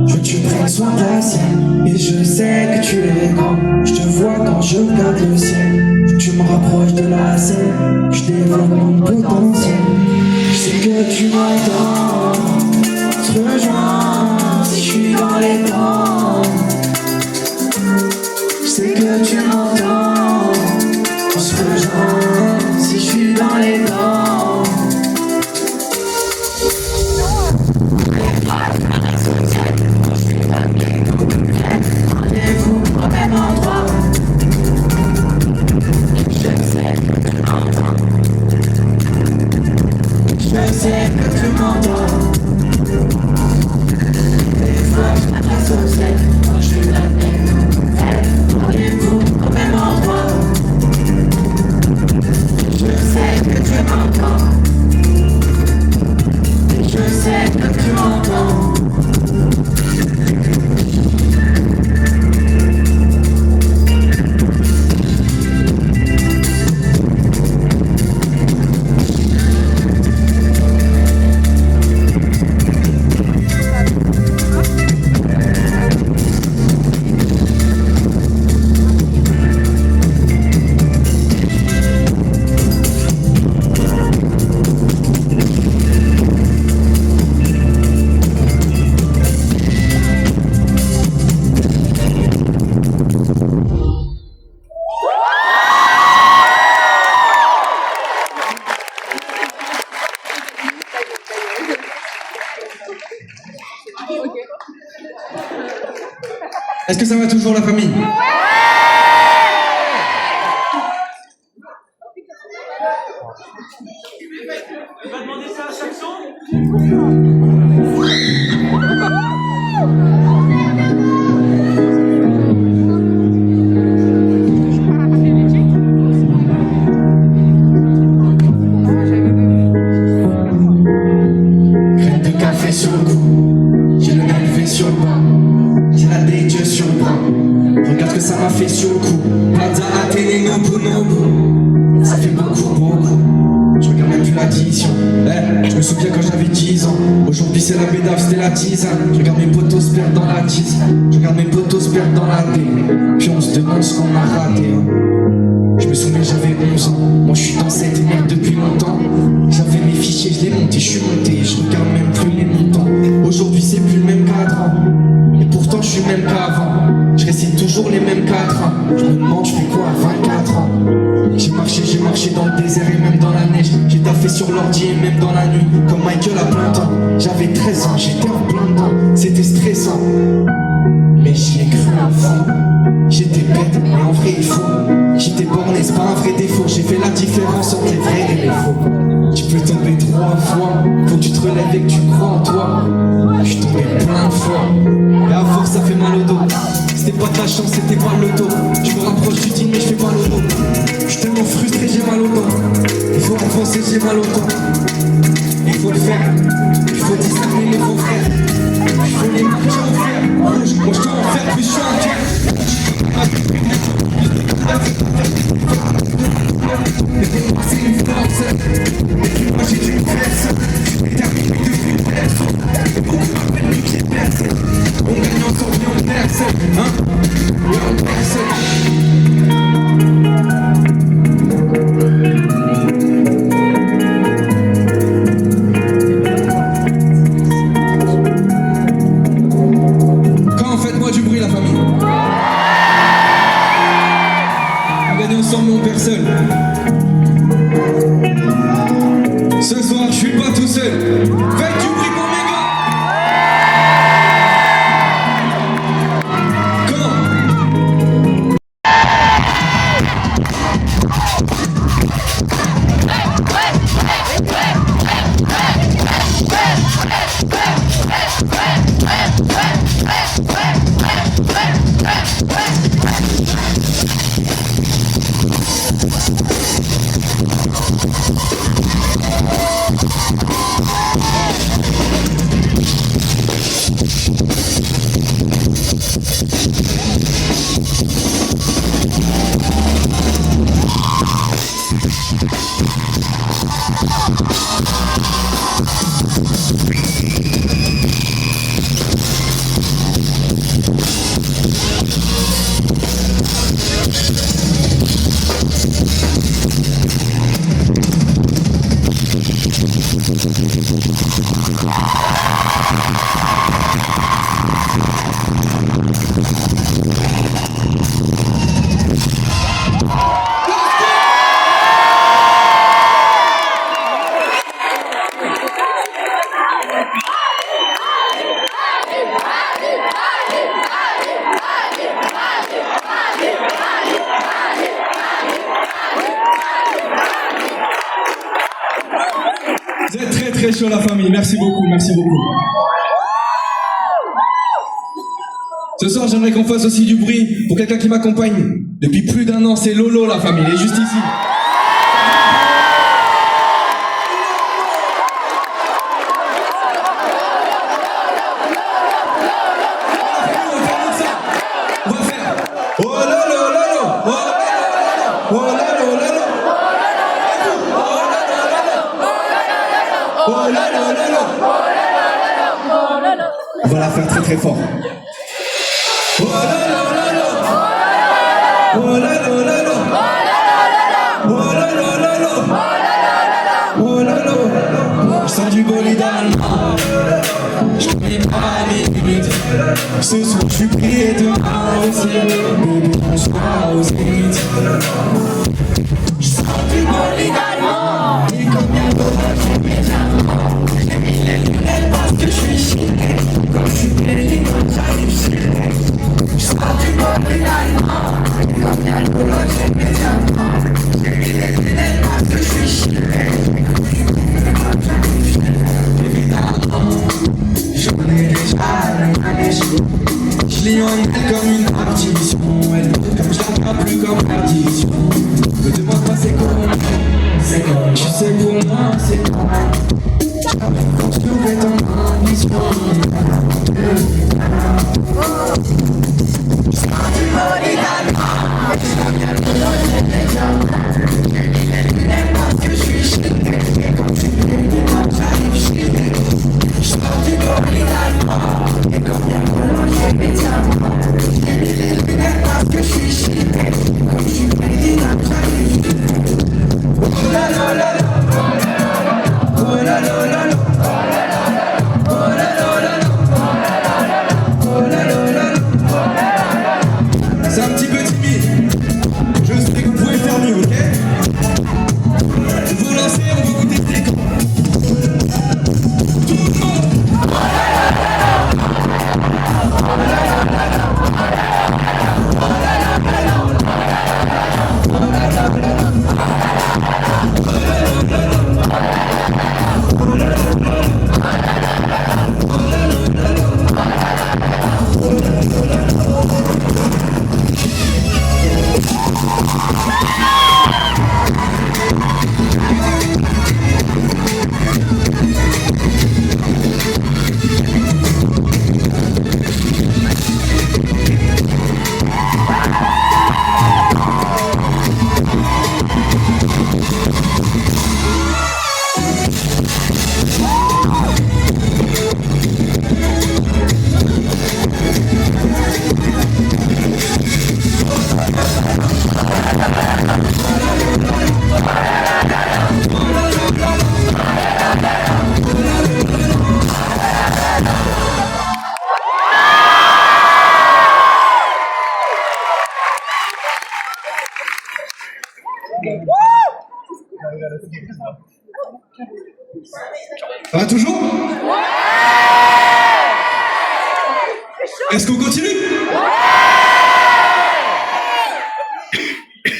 F: Je veux que tu prennes soin de la sienne. Et je sais que tu es grand. Je te vois quand je regarde le ciel. Je veux que tu me rapproches de la scène. Je développe mon potentiel. Je sais que tu m'entends. On se rejoint si je suis dans les temps. Je sais que tu m'entends. On se rejoint si je suis dans les temps. Rendez-vous au même endroit. Je sais que tu m'entends. Je sais que tu m'entends. Des fois je m'adresse au ciel, quand je lui donne des nouvelles. Rendez-vous au même endroit. Je sais que tu m'entends. Je sais que tu m'entends.
H: Est-ce que ça va toujours la famille?
G: On va demander ça à chaque son.
H: fait sur le coup. Plaza Athénée, Nobu Nobu. Ça fait beaucoup, beaucoup. Je regarde même plus l'addition. Je me souviens quand j'avais 10 ans. Aujourd'hui c'est la bédave, c'était la tisane. Je regarde mes potos se perdre dans la tise. Je regarde mes potos se perdre dans la dé. Puis on se demande ce qu'on a raté. Je me souviens j'avais 11 ans. Moi je suis dans cette merde depuis longtemps. J'avais mes fichiers, je les monté, je suis monté. Je regarde même plus les montants. Aujourd'hui c'est plus le même cadre. Et pourtant je suis même qu'avant. Je récite toujours les mêmes 4 ans. Je me demande je fais quoi à 24 ans. J'ai marché dans le désert et même dans la neige. J'ai taffé sur l'ordi et même dans la nuit. Comme Michael à plein temps. J'avais 13 ans, j'étais en plein dedans. C'était stressant. Mais j'y ai cru à fond. J'étais bête, mais en vrai il faut. J'étais borné, c'est pas un vrai défaut. J'ai fait la différence entre les vrais et les faux. Tu peux tomber 3 fois. Faut que tu te relèves et que tu crois en toi. Je suis tombé plein de fois. Et à force ça fait mal au dos. C'était pas de la chance, c'était pas le loto. Je me rapproche du digne mais je fais pas le dos. Je suis tellement frustré, j'ai mal au dos. Il faut avancer, j'ai mal au dos. Il faut le faire. Il faut discerner les faux frères. Il faut les marquer au fer. Moi je dois en faire plus, je suis un cœur. C'est une force. Et puis moi j'ai dû faire ça. J'ai terminé depuis personne. Beaucoup m'appellent du pied personne. On gagne encore bien en personne. Hein? Bien en personne. Quand faites-moi du bruit la famille. On gagne ensemble mais on perd seul. Ce soir je suis pas tout seul. Faites du bruit pour mes gars. Vous êtes très très chaud la famille, merci beaucoup, merci beaucoup. Ce soir j'aimerais qu'on fasse aussi du bruit pour quelqu'un qui m'accompagne depuis plus d'1 an, c'est Lolo la famille, il est juste ici. On va faire oh Lolo Lolo, oh Lolo Lolo, oh Lolo Lolo. Oh là là là là. On va la faire très très fort. Oh là là là là. Oh là là là là. Oh là là là là. Oh là là là là. Je sens du bolide allemand. Je connais pas mes limites. Ce soir je suis pris demain aussi. Bébé on sera aux limites. Je sens du bolide allemand. Et combien d'autres je mets avant. J'ai mis les lunettes parce que je suis chiné. Quand je suis pédé, j'arrive chiné. Je sors du bolide allemand. Et combien d'autres je mets avant. J'ai mis les lunettes parce que je suis chiné. Quand je suis pédé, j'arrive chiné. Évidemment, j'en ai déjà la mèche. Je lis en elle comme une partition. Elle comme je la vois plus comme perdition. Me demande pas c'est comment. C'est comme tu sais pour moi c'est comment.
F: Construire ton ambition.
H: C'est un petit peu timide. Je sais que vous pouvez faire mieux, ok? Vous lancez, on va vous tester quand. Tout le monde. Ça va toujours? Est-ce qu'on continue?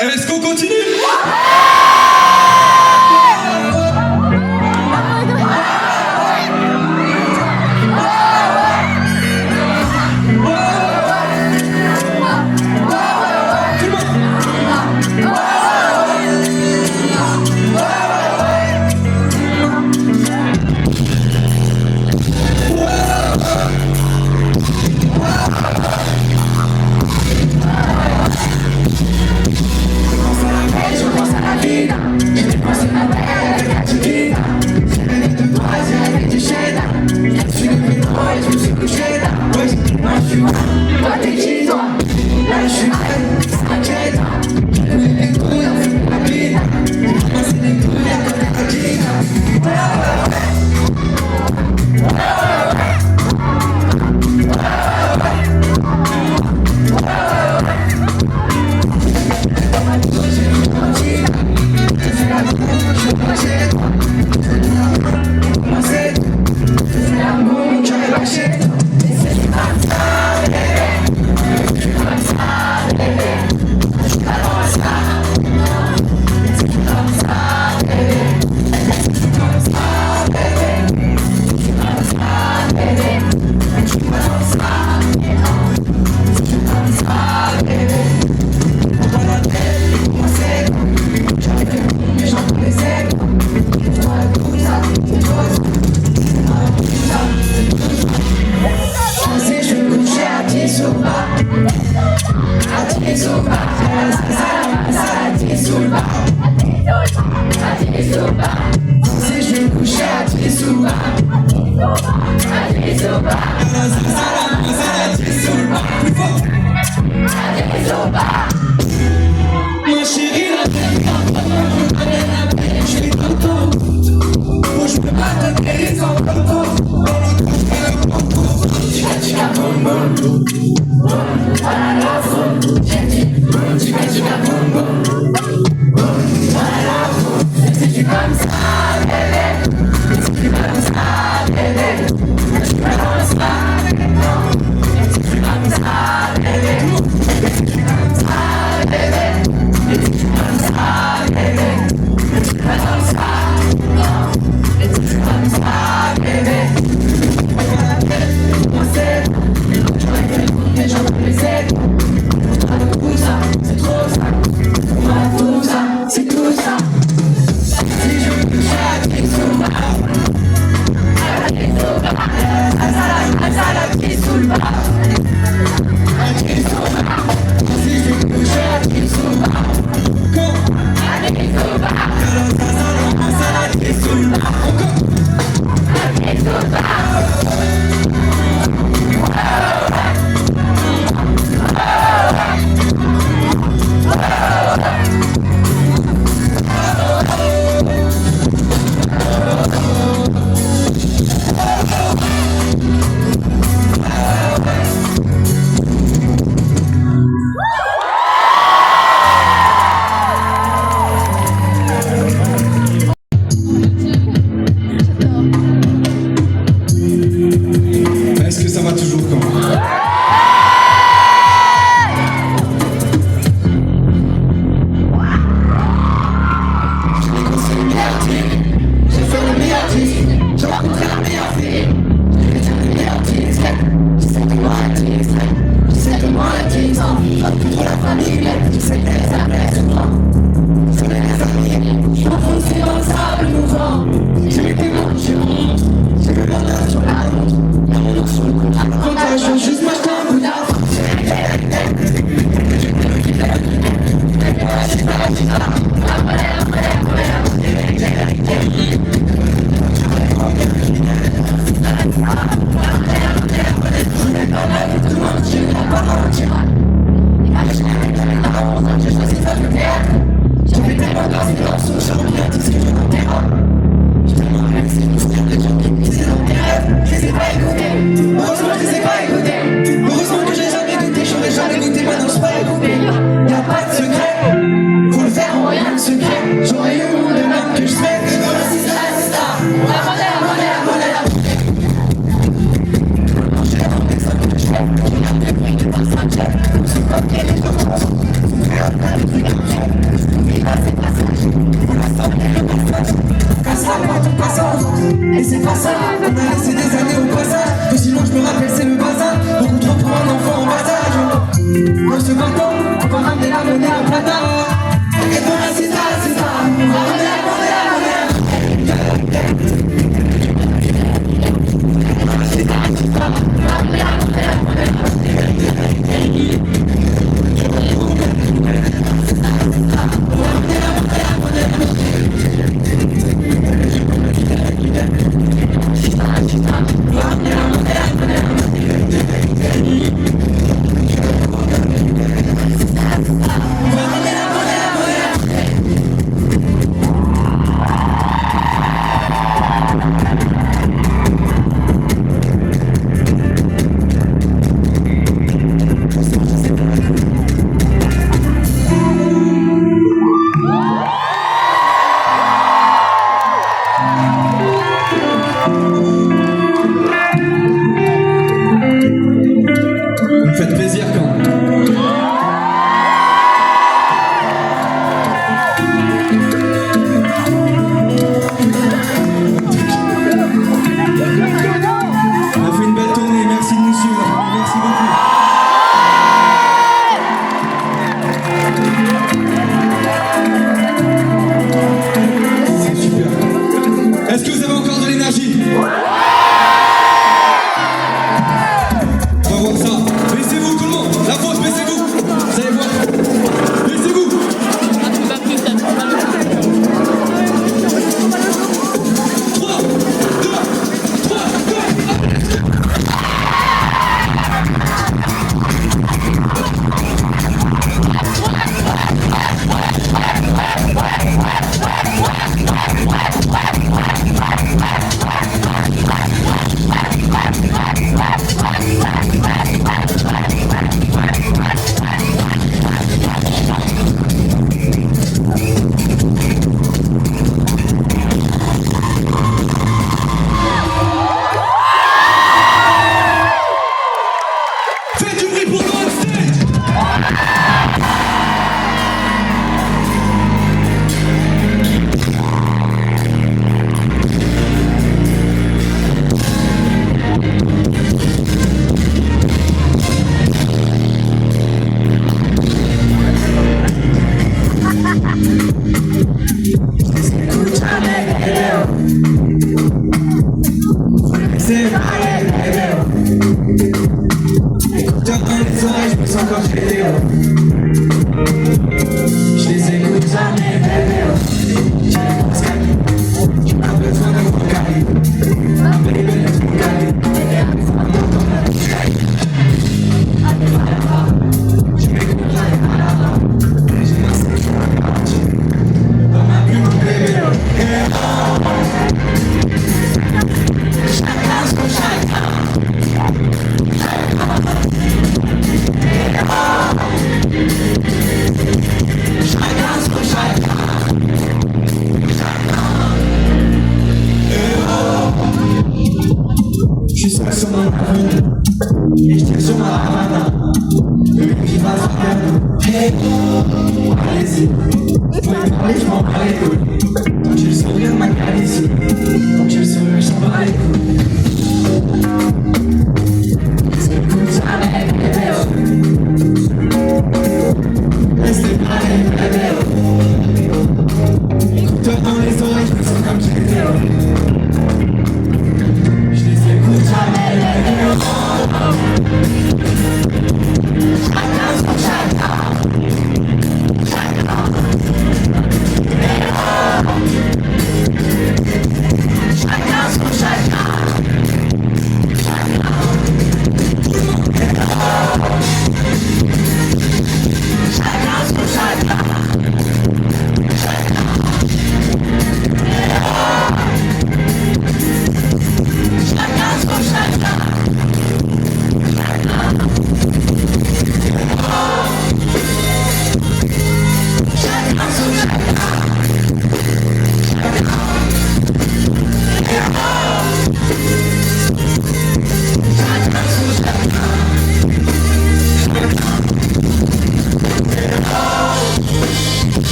H: Est-ce qu'on continue?
F: meilleur truc. J'ai fait le meilleur disque. J'ai rencontré la meilleure fille. J'ai fait le meilleur disque. J'essaie de moi un disque. J'essaie de moi un disque. Pas plus trop la famille. J'essaie de les appeler souvent. Je mets les amis. Je m'enfonce dans le sable mouvant. J'ai mes démons, je monte. J'ai le bonheur sur la route. Y'a mon nom sur le compte. Quand je veux juste m'acheter un bout d'argent. Heureusement je les ai pas écoutés. Heureusement que j'ai jamais goûté. J'aurais jamais goûté, maintenant je pas écouté. Y'a pas de secret. Faut le faire en rien de secret. J'aurais eu mon demande que je souhaite. C'est ça. La monnaie. Casse la porte en passant. Et c'est pas ça. On a laissé des années au passage. Que sinon je me rappelle c'est le bazar. Beaucoup trop pour un enfant en bas âge. Moi je te m'attends. On va ramener la monnaie en plata. Et voilà c'est ça. On va ramener la monnaie.
H: Faites plaisir quand même. On a fait une belle tournée, merci de nous suivre. Merci beaucoup. C'est super. Est-ce que vous avez encore de l'énergie? On va voir ça. Baissez-vous tout le monde. La fausse, baissez-vous. Vous allez voir. Baissez-vous. 3, 2, 3,
F: 3,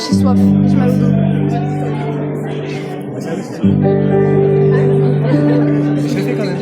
B: j'ai soif et j'ai mal au dos.
G: Je le fais quand même.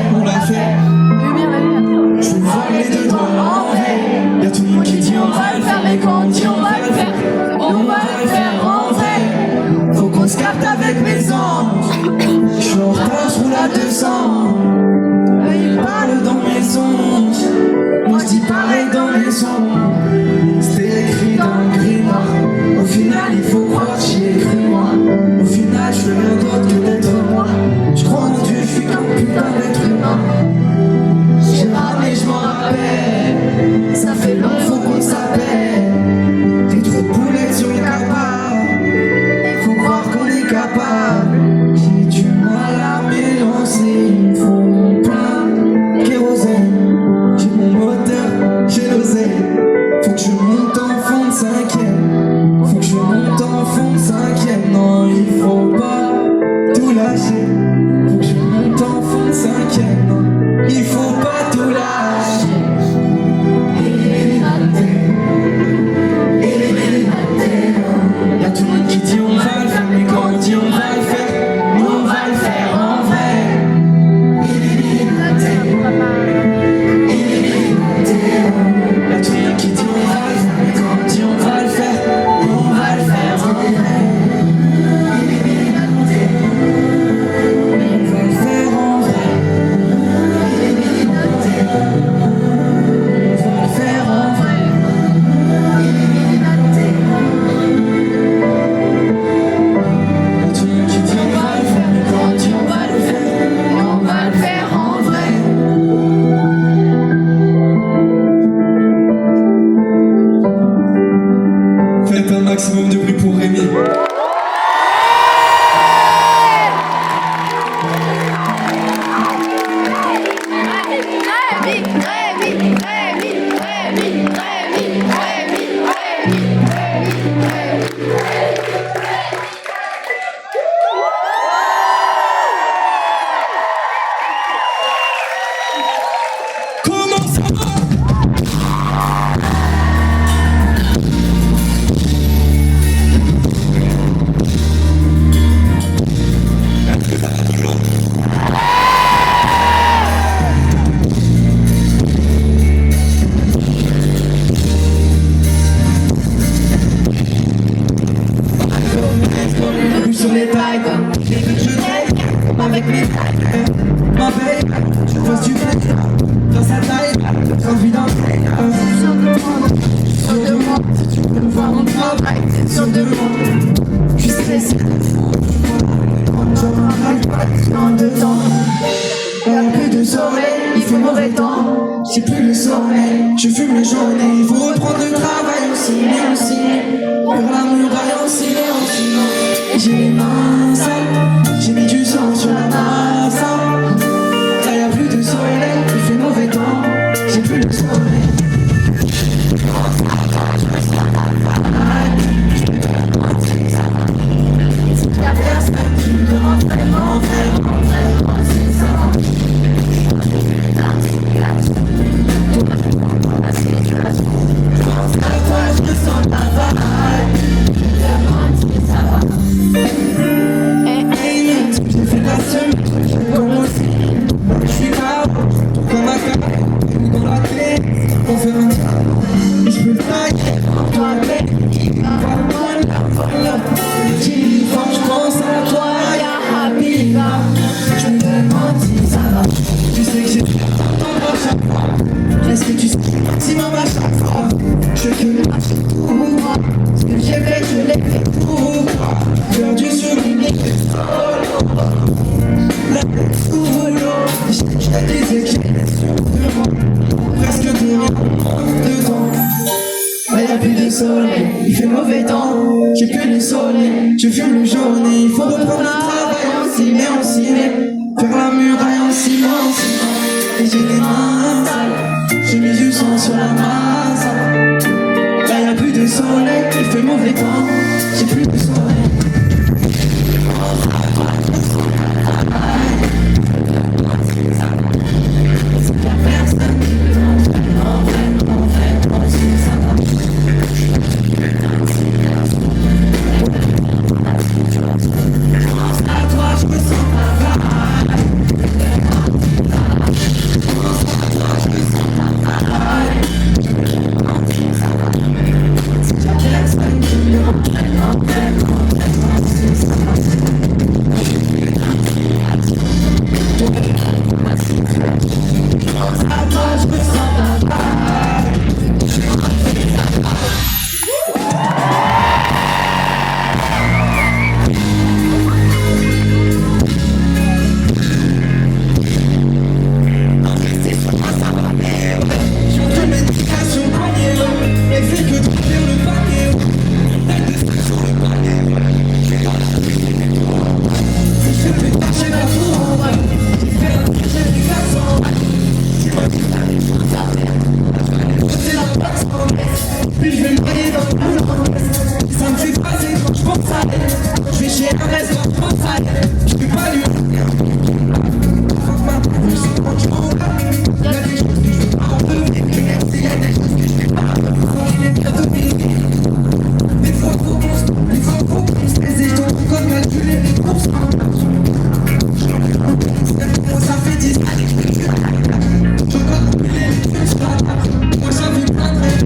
F: On l'a fait. Je veux voir les deux doigts en vrai. Y'a tout le monde qui dit on va le faire, mais quand on dit on va le faire, on va le faire en vrai. Faut qu'on se capte avec mes anges. Je suis en retard, je roule à 200. Ils parlent dans mes songes. Moi je dis pareil dans mes sons. C'était écrit dans le gris noir. Au final il faut croire que j'y ai cru moi. Au final je fais rien d'autre que d'être moi. Je crois en Dieu, je suis qu'un putain d'être humain. J'ai ramé, je m'en rappelle. Ça fait longtemps, faut qu'on s'appelle. Des trous de boulettes sur le capable. Faut croire qu'on est capable. J'ai du mal à m'élancer. Il faut mon plein kérosène. J'ai mon moteur, j'ai l'oseille. Faut que je monte en fond de cinquième. Faut que je monte en fond de cinquième. Non, il faut pas tout lâcher. Faut que je monte en fond de cinquième. Non, il faut pas tout lâcher. Y'a tout le monde qui dit on va le faire, mais quand on dit on va le faire, nous on va le faire en vrai. Y'a tout le monde qui dit on va le faire, mais quand on dit on va le faire, nous on va le faire en vrai. On va le faire en vrai. On va le faire en vrai. Y'a tout le monde qui dit on va le faire, mais quand on dit on va le faire, on va le faire en vrai. Faites un maximum de bruit pour Rémi. Comment ça va? Sur les tailles, les vues que je traîne avec mes ma veille, je pose du fait dans sa taille, sans vie dans sur de moi, si tu veux voir mon travail, c'est sur de moi. Je suis stressé, je m'arrête pas dans 2 ans. Y'a plus de soleil, il fait mauvais temps. J'ai plus le sommeil, je fume les journées. Il faut reprendre le travail aussi, mais aussi pour la muraille aussi, et j'ai les mains sales, j'ai mis du sang sur la masse. Là y'a plus de soleil, il fait mauvais temps. J'ai plus le soleil. Y'a personne qui me demande vraiment, vraiment, vraiment si ça va. À toi je ressens ta vibe. Demande si ça va. J'ai fait la semaine. marche tout droit. Ce que j'ai fait, je l'ai fait tout droit. Perdu sur une ligne de solo. La solo. Je disais que j'étais sur devant. Presque de rien dedans. Mais y'a plus de soleil, il fait mauvais temps. J'ai que le soleil, je fume le journée. Il faut reprendre le travail en ciné, en ciné. Faire la muraille en ciment, en ciment. Et j'ai les mains sales, j'ai mis du sang sur la masse. Là y'a plus de soleil, il fait mauvais temps. J'ai plus de soleil. Puis je vais me noyer dans le boulot. Ça me fait passer quand je pense à elle. Je vais chez un restaurant, je pense à elle. Je peux pas lui. Je sais quand je m'en vais. Y'a des choses que je veux pas en deux. Et merci, y'a des choses que je fais pas. Faut qu'il est bien dominé. Des fois faut qu'on se, des fois faut qu'on se laisse. Et je dois encore calculer les courses. Ça fait 10 années que je dois couper les courses. Moi j'avais plein de rêves.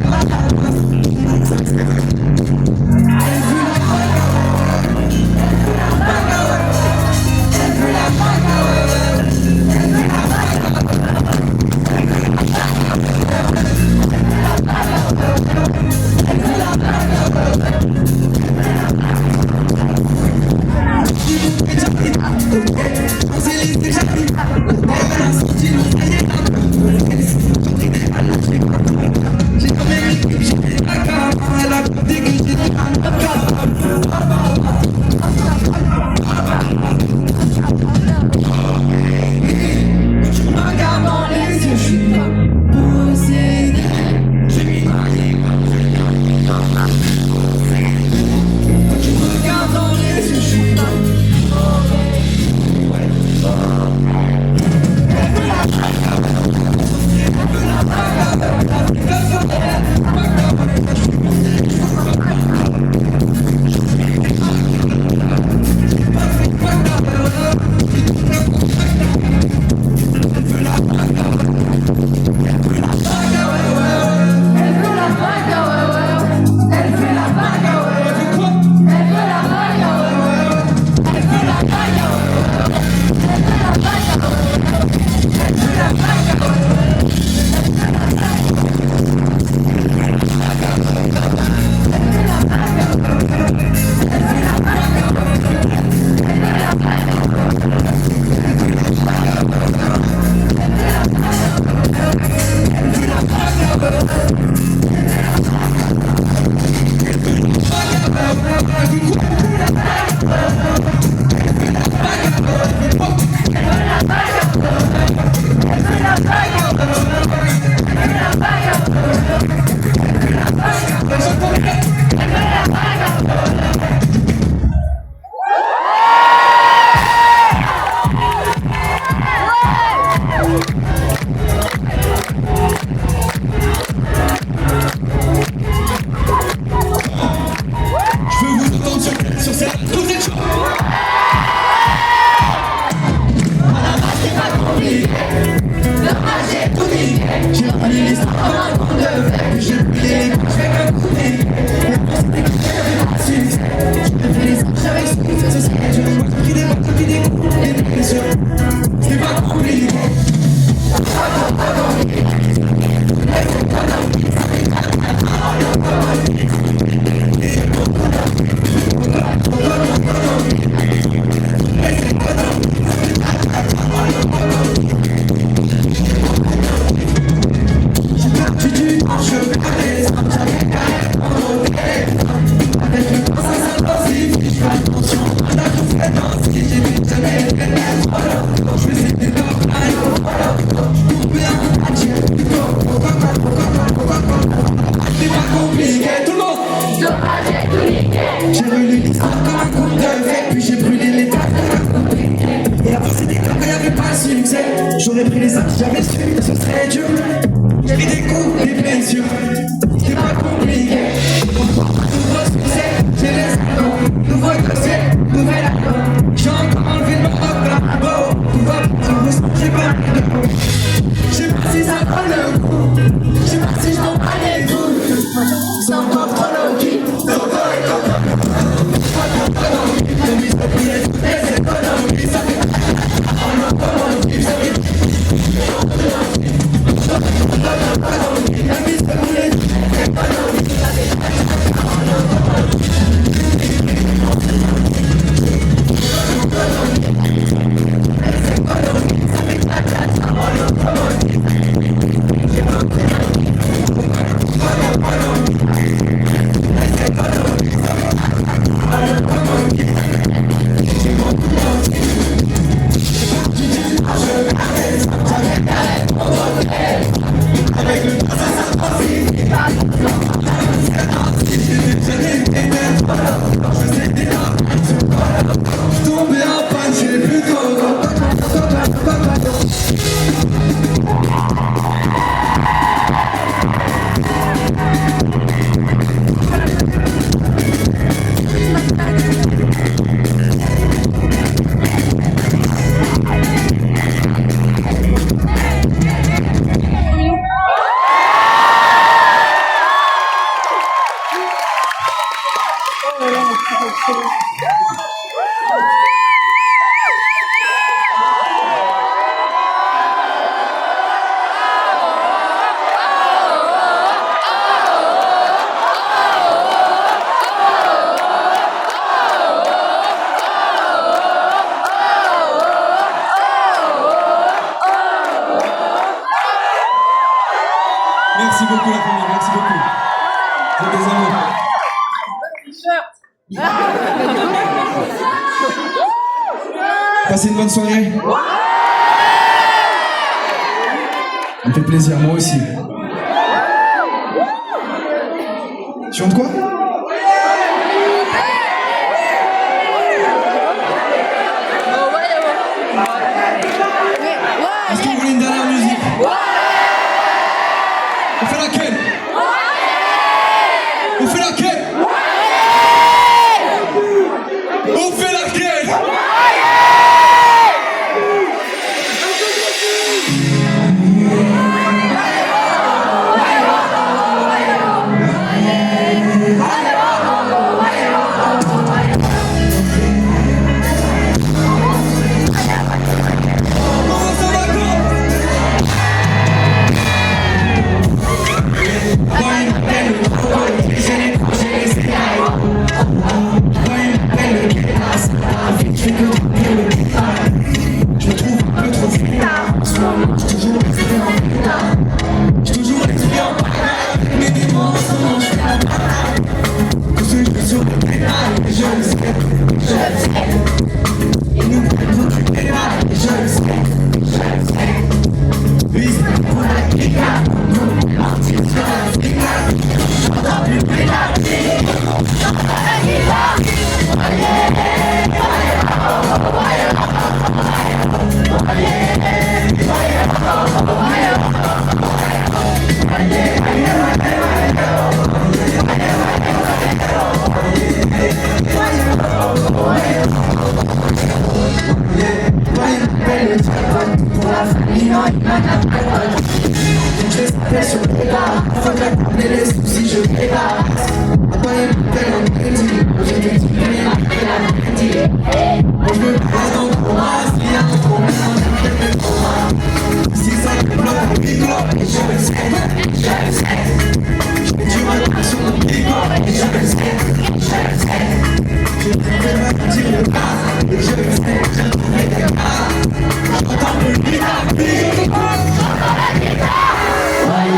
I: Let's go.
F: C'est pas compliqué, tout le monde. J'ai relu l'histoire comme un conte de fées, puis j'ai brûlé les tables. Et avant c'était comme il n'y avait pas de succès. J'aurais pris les armes, j'avais su, ce serait dur. J'ai pris des coups, des blessures. C'est pas compliqué. Nouveau succès, j'ai les anneaux. Nouveau dossier, nouvel anneau. J'ai encore enlevé le Maroc là. Oh, tout va pour vous, j'ai pas de mots. Je sais pas si ça prend le coup. Je sais pas si je m'en bats les couilles. C'est encore trop low-key. Le mise au pied, toutes les économies. Ça fait en locomotive, ça fait la mise au pied, économie. Ça fait en tombé en panne, j'ai plus trop. Merci beaucoup la famille, merci beaucoup. Vous êtes des amours. Passez une bonne soirée. Ça me fait plaisir, moi aussi. Tu chantes quoi? Est-ce que vous voulez une dernière musique? On fait laquelle? On fait laquelle? On fait laquelle? Yeah.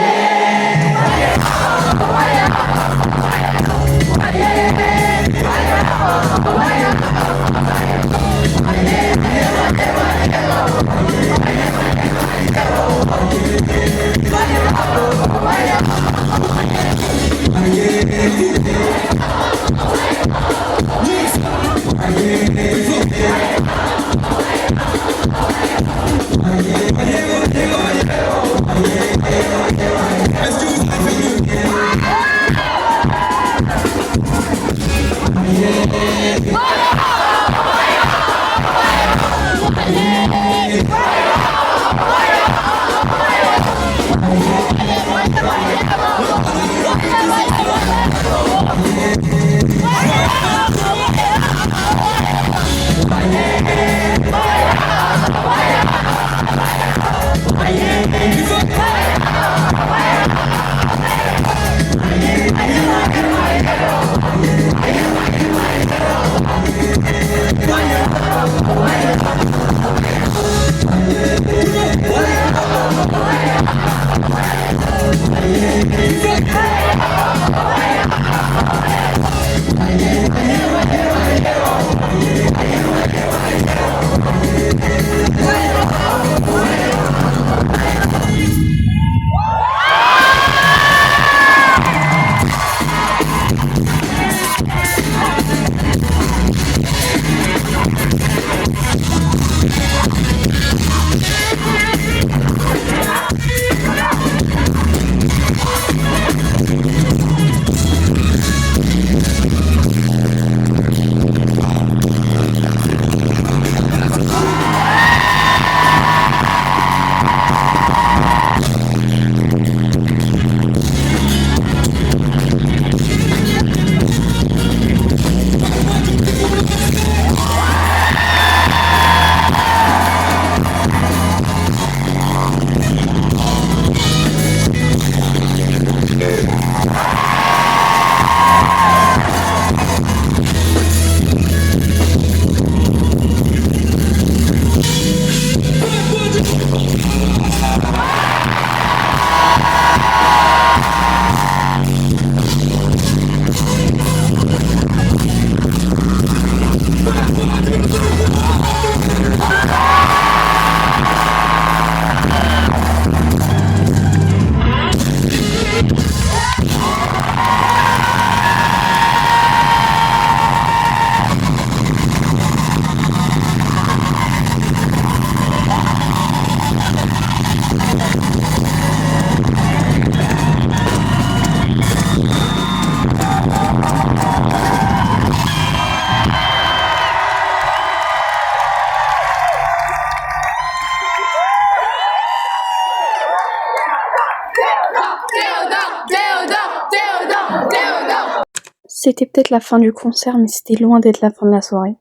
B: C'était peut-être la fin du concert, mais c'était loin d'être la fin de la soirée.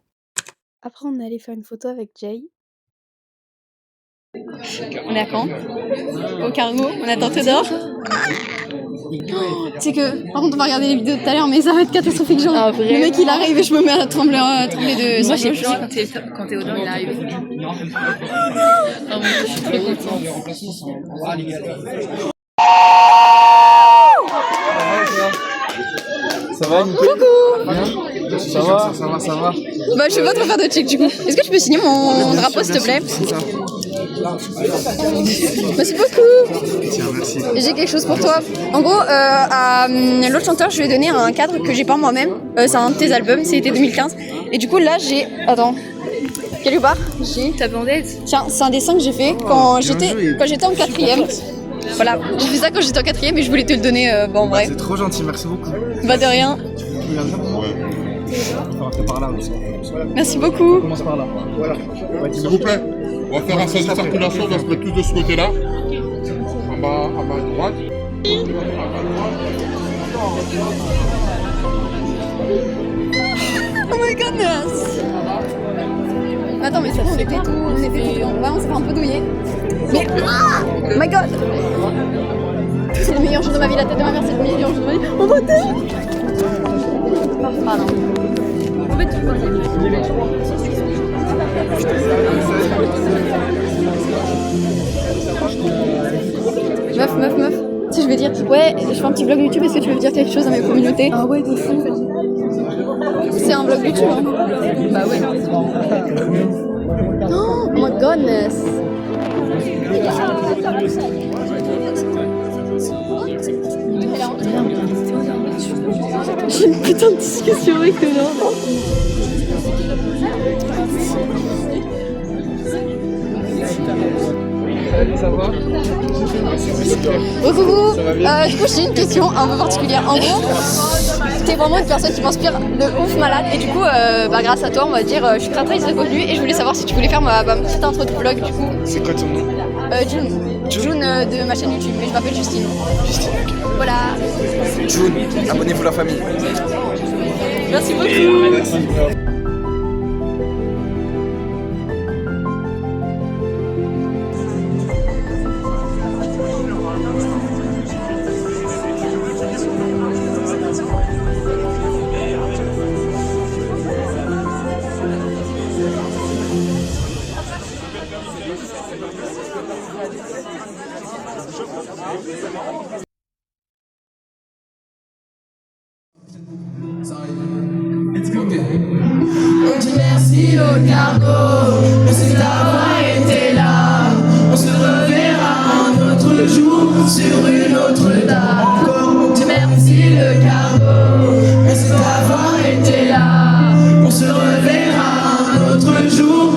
B: Après, on est allé faire une photo avec Jay.
A: On est à Caen, au Cargo, on attend Théodore. Tu sais que, par contre, on va regarder les vidéos de tout à l'heure, mais ça va être catastrophique. Genre, le mec il arrive et je me mets à trembler de.
E: Moi j'ai pleuré quand Théodore il est arrivé. Je suis très contente.
I: Ça va, Nico?
A: Coucou!
I: Ça va.
A: Bah, je vais pas trop faire de check du coup. Est-ce que tu peux signer mon drapeau s'il te plaît? Merci beaucoup!
I: Tiens, merci.
A: J'ai quelque chose pour toi. En gros, à l'autre chanteur, je lui ai donné un cadre que j'ai peint moi-même. C'est un de tes albums, c'était 2015. Et du coup, là, j'ai. Attends. Quelque part, j'ai.
E: Ta bandette?
A: Tiens, c'est un dessin que j'ai fait quand j'étais en 4ème. Voilà, j'ai fait ça quand j'étais en 4ème et je voulais te le donner. Bon, bref.
I: C'est trop gentil, merci beaucoup.
A: Bah, de rien.
I: Par là aussi.
A: Merci beaucoup.
I: On commence par là. Voilà.
J: S'il vous plaît, on va faire un sens de circulation, on va se mettre tous de ce côté-là. En bas à droite.
A: Oh my goodness! Attends, mais c'est bon, on était tout. Vraiment, ça fait un peu douillé. Mais. Oh my god! C'est le meilleur jour de ma vie, la tête de ma mère, c'est le meilleur jour de ma vie. On va pardon. En fait, Meuf. Tu sais, je vais dire, ouais, je fais un petit vlog YouTube, est-ce que tu veux dire quelque chose à mes communautés? Ah ouais, de fou. C'est un vlog YouTube, hein? Bah ouais. Oh my goodness. J'ai une putain de discussion avec Théodore.
I: Ça va?
A: Coucou. Du coup, j'ai une question un peu particulière. En gros, t'es vraiment une personne qui m'inspire de ouf malade. Et du coup, grâce à toi, on va dire, je suis créatrice de contenu et je voulais savoir si tu voulais faire ma petite intro de vlog du coup.
I: C'est quoi ton nom?
A: June de ma chaîne YouTube, mais je m'appelle Justine.
I: Justine, ok.
A: Voilà.
I: June, abonnez-vous la famille.
A: Merci beaucoup.
I: Merci.
F: le cargo. Merci d'avoir été là. On se reverra un autre jour sur une autre date. Merci le cargo. Merci d'avoir été là. On se reverra un autre jour